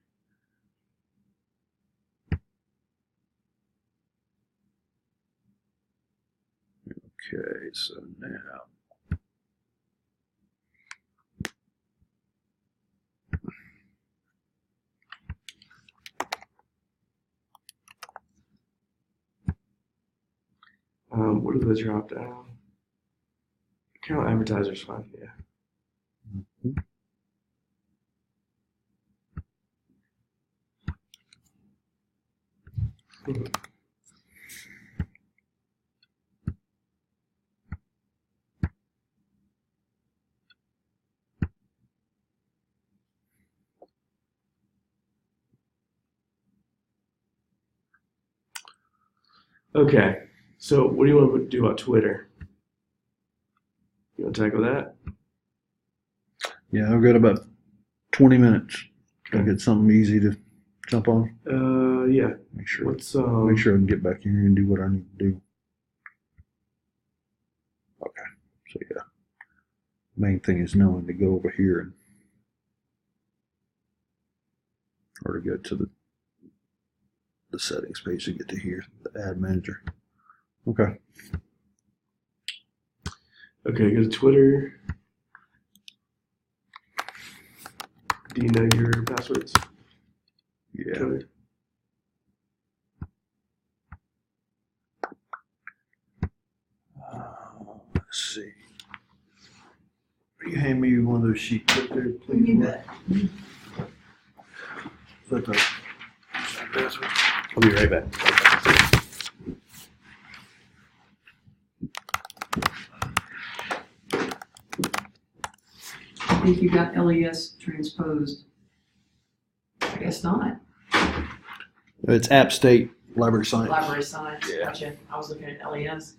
Okay, so now. What are the drop down? Account advertisers fine, yeah. Okay, so what do you want to do about Twitter? You want to tackle that? Yeah, I've got about 20 minutes. Can I Okay. get something easy to jump on? Yeah. Make sure. What's Make sure I can get back in here and do what I need to do. Okay. So yeah. Main thing is knowing to go over here and or to go to the settings page to get to here, the ad manager. Okay. Okay, go to Twitter. Do you know your passwords? Yeah. Twitter. Let's see. Will you hand me one of those sheets up there, please? You bet. I'll be right back. I think you got LES transposed. I guess not. It's App State Library Science. Library science, Yeah. gotcha. I was looking at LES.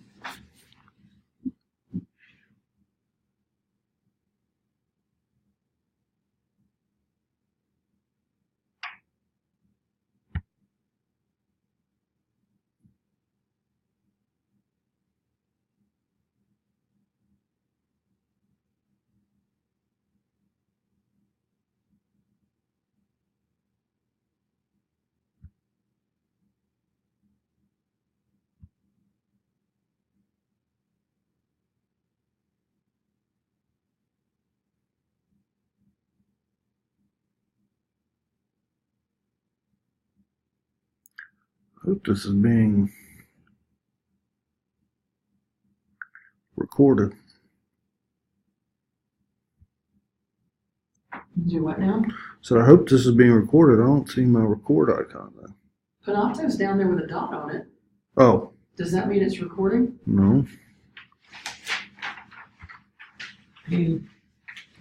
I hope this is being recorded. Do what now? So I hope this is being recorded. I don't see my record icon though. Panopto's down there with a dot on it. Oh, Does that mean it's recording? no.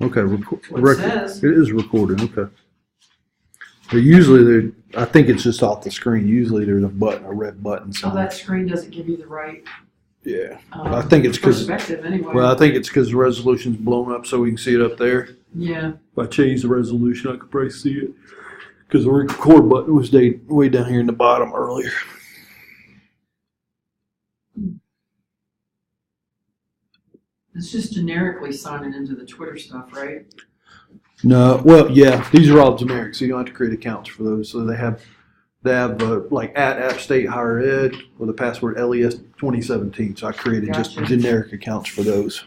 Okay, What it says. it is recording. Okay. But usually I think it's just off the screen. Usually there's a button, a red button. Oh, somewhere. that screen doesn't give you the right Yeah. I think it's 'cause- perspective anyway. Well, I think it's because the resolution's blown up so we can see it up there. Yeah. If I change the resolution, I could probably see it. Because the record button was way down here in the bottom earlier. It's just generically signing into the Twitter stuff, right? No, well, yeah, these are all generic, so you don't have to create accounts for those. So they have like at App State Higher Ed with the password LES 2017. So I created just Gotcha. generic accounts for those.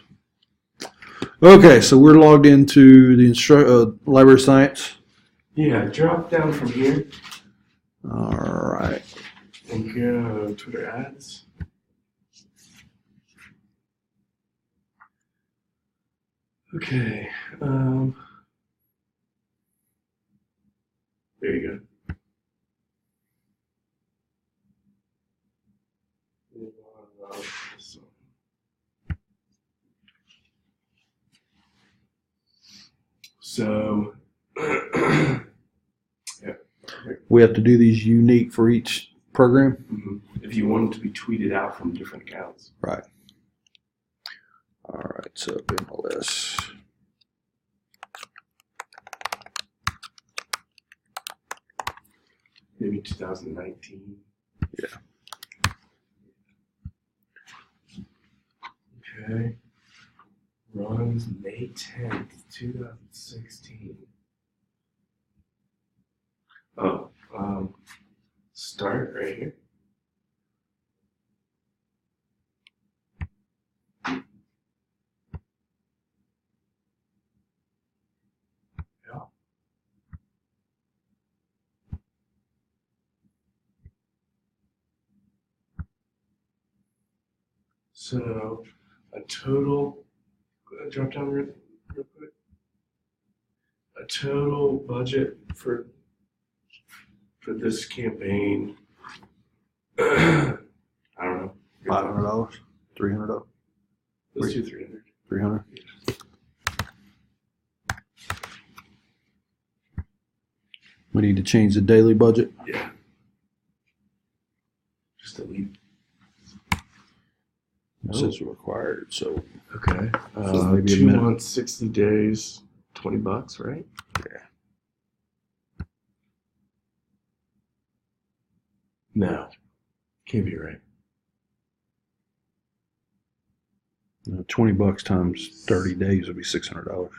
Okay, so we're logged into the Library Science. Yeah, drop down from here All right. and go Twitter ads. Okay. There you go. So, yeah. We have to do these unique for each program. Mhm. If you want it to be tweeted out from different accounts. Right. All right, so MLS. Maybe 2019. Yeah. Okay. Runs May 10th, 2016. Oh, start right here. Yeah. So, a total, drop down real quick. A total budget for this campaign, I don't know. $500, $300, Let's do 300. $300. We need to change the daily budget. Yeah. Just delete. It says required, so Okay. So maybe a 2 minute. months, 60 days, $20, right? yeah. No. Can't be right. $20 times 30 days would be $600.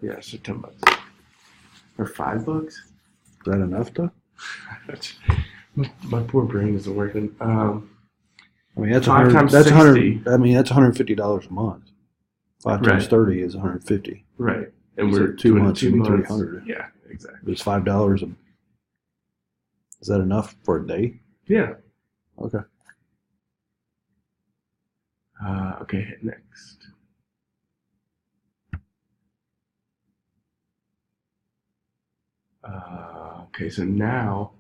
Yeah, so $10. Or $5? Is that enough though? My poor brain isn't working. I mean, that's 5 100, times that's 60. 100. I mean, that's $150 a month. 5 times Right. 30 is 150. Right. And So we're 2 doing months 2 would be months. 300. Yeah, exactly. It's $5 Is that enough for a day? Yeah. Okay. Okay, hit next. Okay, so now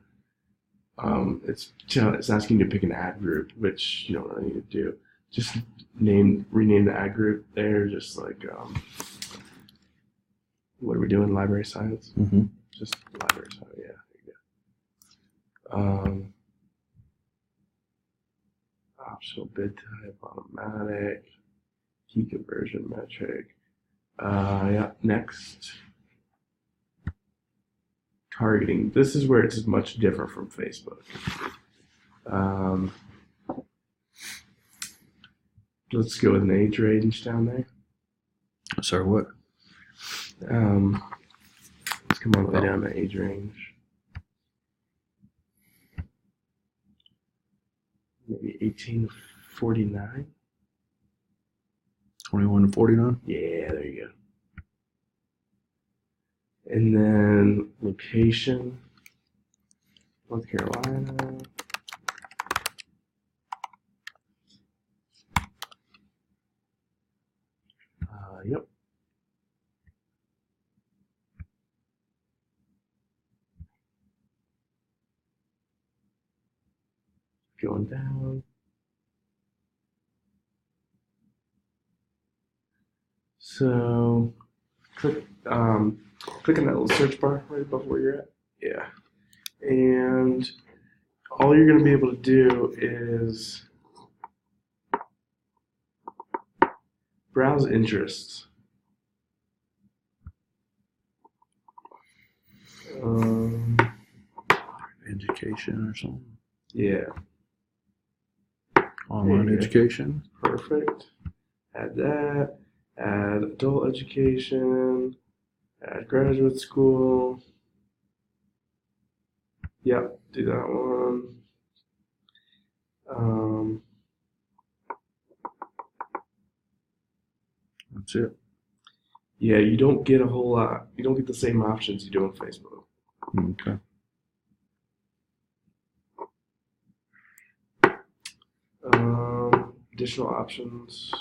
it's asking you to pick an ad group, which you don't really need to do. Just rename the ad group there, just like what are we doing? Library science. Mm-hmm. Just library science. Yeah, there you go. Optional bid type, automatic, key conversion metric. Yeah, next. Targeting. This is where it's much different from Facebook. Let's go with an age range down there. Sorry, what? Let's come all the way down to age range. Maybe 18 to 49. 21 to 49? Yeah, there you go. And then location, North Carolina. Yep. Going down. So click on that little search bar right above where you're at. Yeah. And all you're going to be able to do is browse interests. Education or something? Yeah. Online There you go. education? Perfect. Add that. Add adult education. Add graduate school. Yep, do that one. That's it. Yeah, you don't get a whole lot. You don't get the same options you do on Facebook. Okay. Additional options.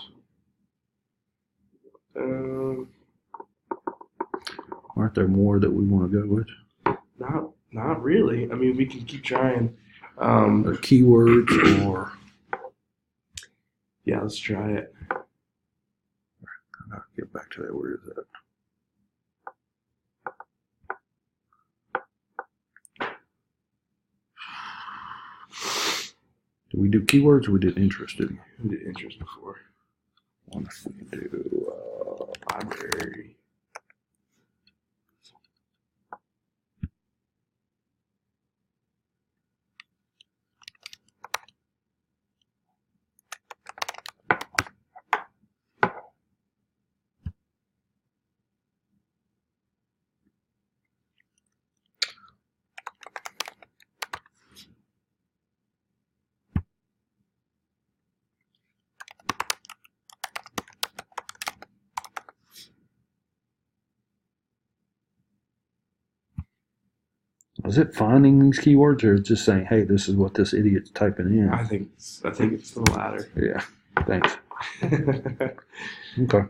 Aren't there more that we want to go with? Not really. I mean, we can keep trying. Or keywords or Yeah, let's try it. I'll get back to that. Where is that? Did we do keywords or we did interest? Didn't we? We did interest before. I wonder if we can do Library. is it finding these keywords or is it just saying, hey, this is what this idiot's typing in? I think it's the latter. Yeah. Thanks. Okay.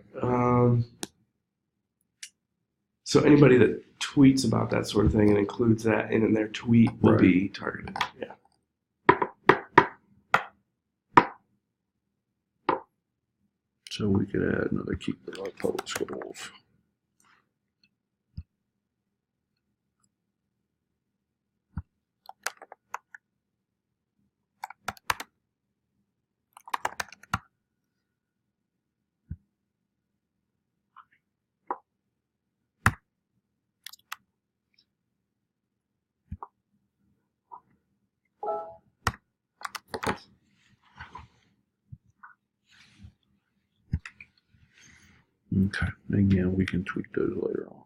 So anybody that tweets about that sort of thing and includes that in their tweet will Right. be targeted. Yeah. So we could add another keyword like public schools. Okay. Again, we can tweak those later on.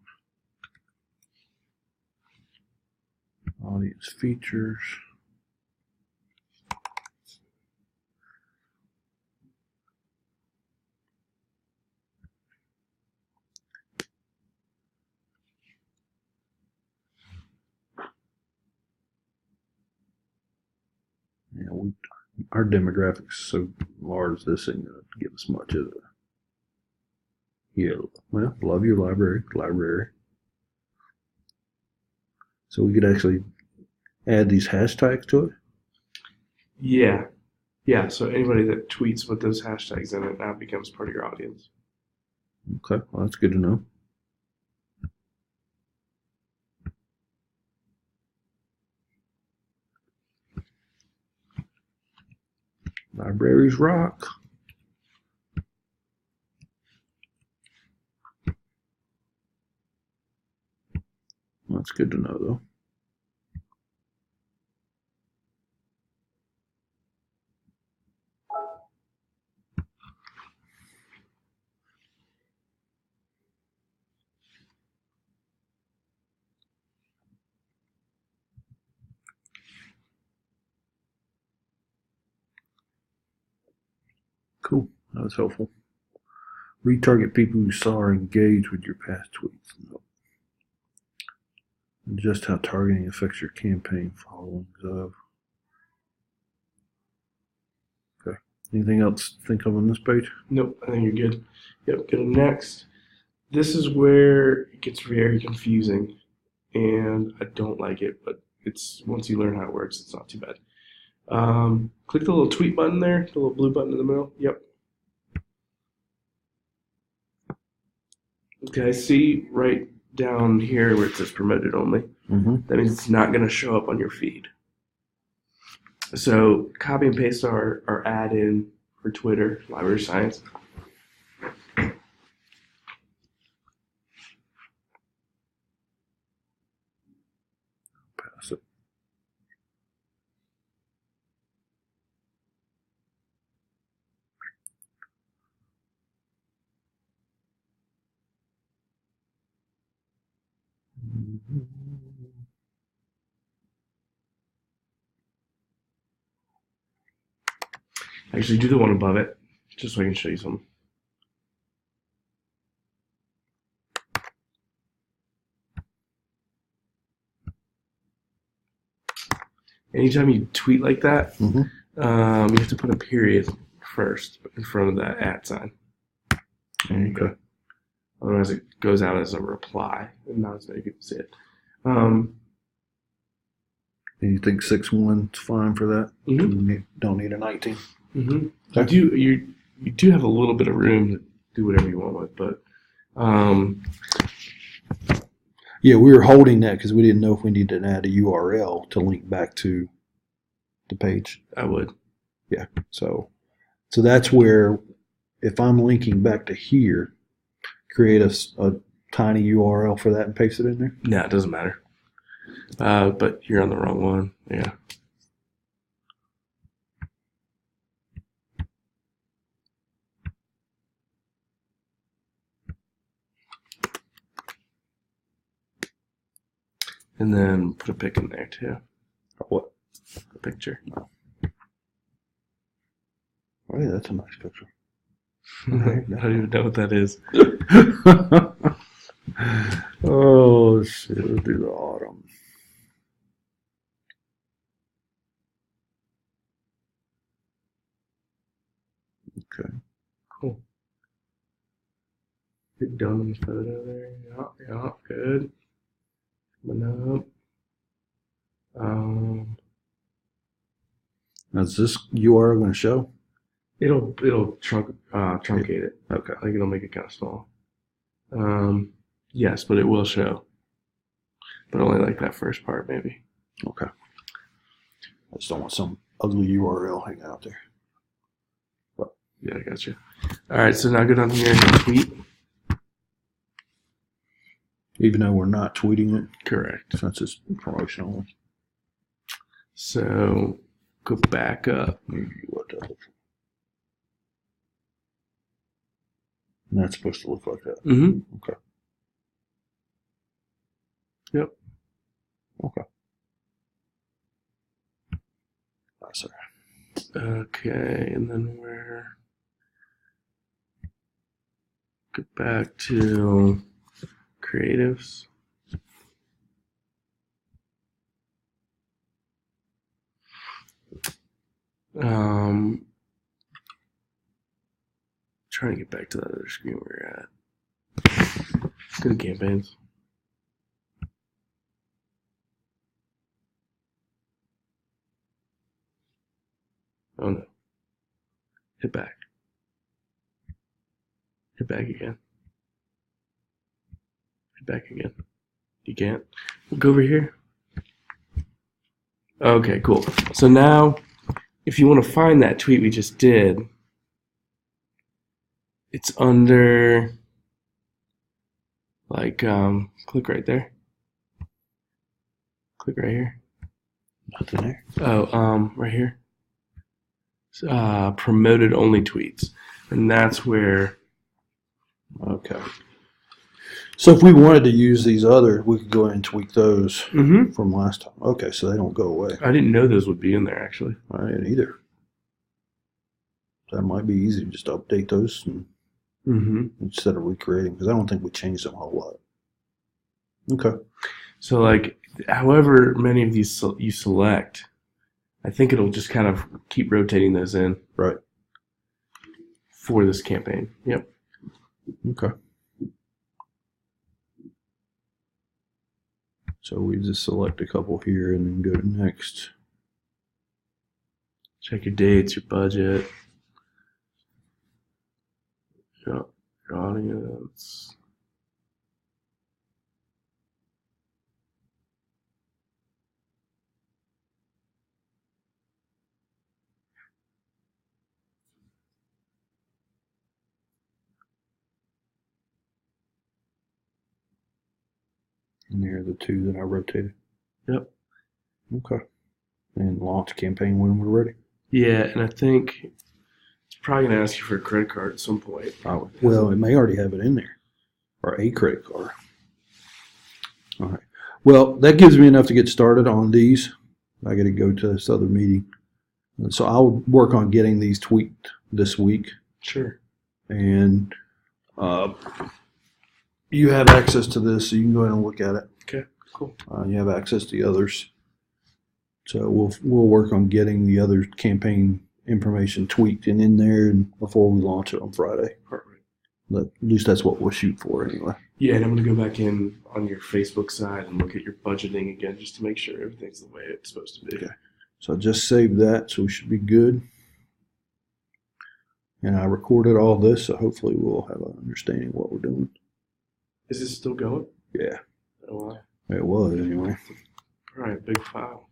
Audience features. You know, our demographics so large, this ain't gonna give us much of it. Yeah, well, love your library. So we could actually add these hashtags to it. Yeah. Yeah, so anybody that tweets with those hashtags in it now becomes part of your audience. Okay, well, that's good to know. Libraries rock. That's good to know, though. Cool. That was helpful. Retarget people who saw or engaged with your past tweets. Nope. And just how targeting affects your campaign followings of. Okay. Anything else to think of on this page? Nope, I think you're good. Yep, go to next. This is where it gets very confusing, and I don't like it, but it's once you learn how it works, it's not too bad. Click the little tweet button there, the little blue button in the middle. Yep. Okay, see right down here where it says promoted only. Mm-hmm. That means it's not going to show up on your feed. So copy and paste our ad in for Twitter, Library of Science. Pass it. Actually, do the one above it, just so I can show you something. Anytime you tweet like that, Mhm. you have to put a period first in front of that at sign. There you go. Otherwise, it goes out as a reply, and not as many people see it. And you think 6.1 is fine for that? Mhm. You don't need a 19. Mm-hmm. Okay. You do have a little bit of room to do whatever you want with, but Yeah, we were holding that because we didn't know if we needed to add a URL to link back to the page. I would. So that's where, if I'm linking back to here, create a tiny URL for that and paste it in there. No, it doesn't matter. But you're on the wrong one. Yeah. And then put a pic in there too. What? A picture. Oh, yeah, that's a nice picture. I don't even know what that is. Oh, shit. Let's do the autumn. Okay. Cool. Get done on the photo there. Yeah, good. Coming up. Now, is this URL going to show? It'll truncate it. Okay. Like it'll make it kind of small. Yes, but it will show. But only like that first part, maybe. Okay. I just don't want some ugly URL hanging out there. Yeah, I got you. All right, so now go down here and tweet. Even though we're not tweeting it, Correct. since it's promotional. So go back up. Maybe what the hell? And that's supposed to look like that. Mm-hmm. Okay. Yep. Okay. Sorry. Okay, and then we're go back to creatives. Trying to get back to that other screen where we're at. Go to campaigns. Oh no. Hit back. Hit back again. Hit back again. You can't. We'll go over here. Okay, cool. So now, if you want to find that tweet we just did, it's under, like, click right there. Click right here. Nothing there. Oh, right here. Promoted only tweets. And that's where, Okay. So if we wanted to use these other, we could go ahead and tweak those from last time. Okay, so they don't go away. I didn't know those would be in there, actually. I didn't either. That might be easy, just to update those instead of recreating, because I don't think we changed them a whole lot. Okay. So, like, however many of these you select, I think it'll just kind of keep rotating those in. Right. For this campaign. Yep. Okay. So we just select a couple here and then go to next. Check your dates, your budget. Your audience. And there are the two that I rotated. Yep. Okay. And launch campaign when we're ready. Yeah, and I think it's probably going to ask you for a credit card at some point. Well, it may already have it in there. Or a credit card. All right. Well, that gives me enough to get started on these. I got to go to this other meeting. And so I'll work on getting these tweaked this week. Sure. And you have access to this, so you can go ahead and look at it. Okay, cool. You have access to the others. So we'll work on getting the other campaign information tweaked and in there and before we launch it on Friday. Perfect. At least that's what we'll shoot for anyway. Yeah, and I'm going to go back in on your Facebook side and look at your budgeting again just to make sure everything's the way it's supposed to be. Okay. So I just saved that, so we should be good. And I recorded all this, so hopefully we'll have an understanding of what we're doing. Is this still going? Yeah, Oh, wow. it was anyway. All right, big file.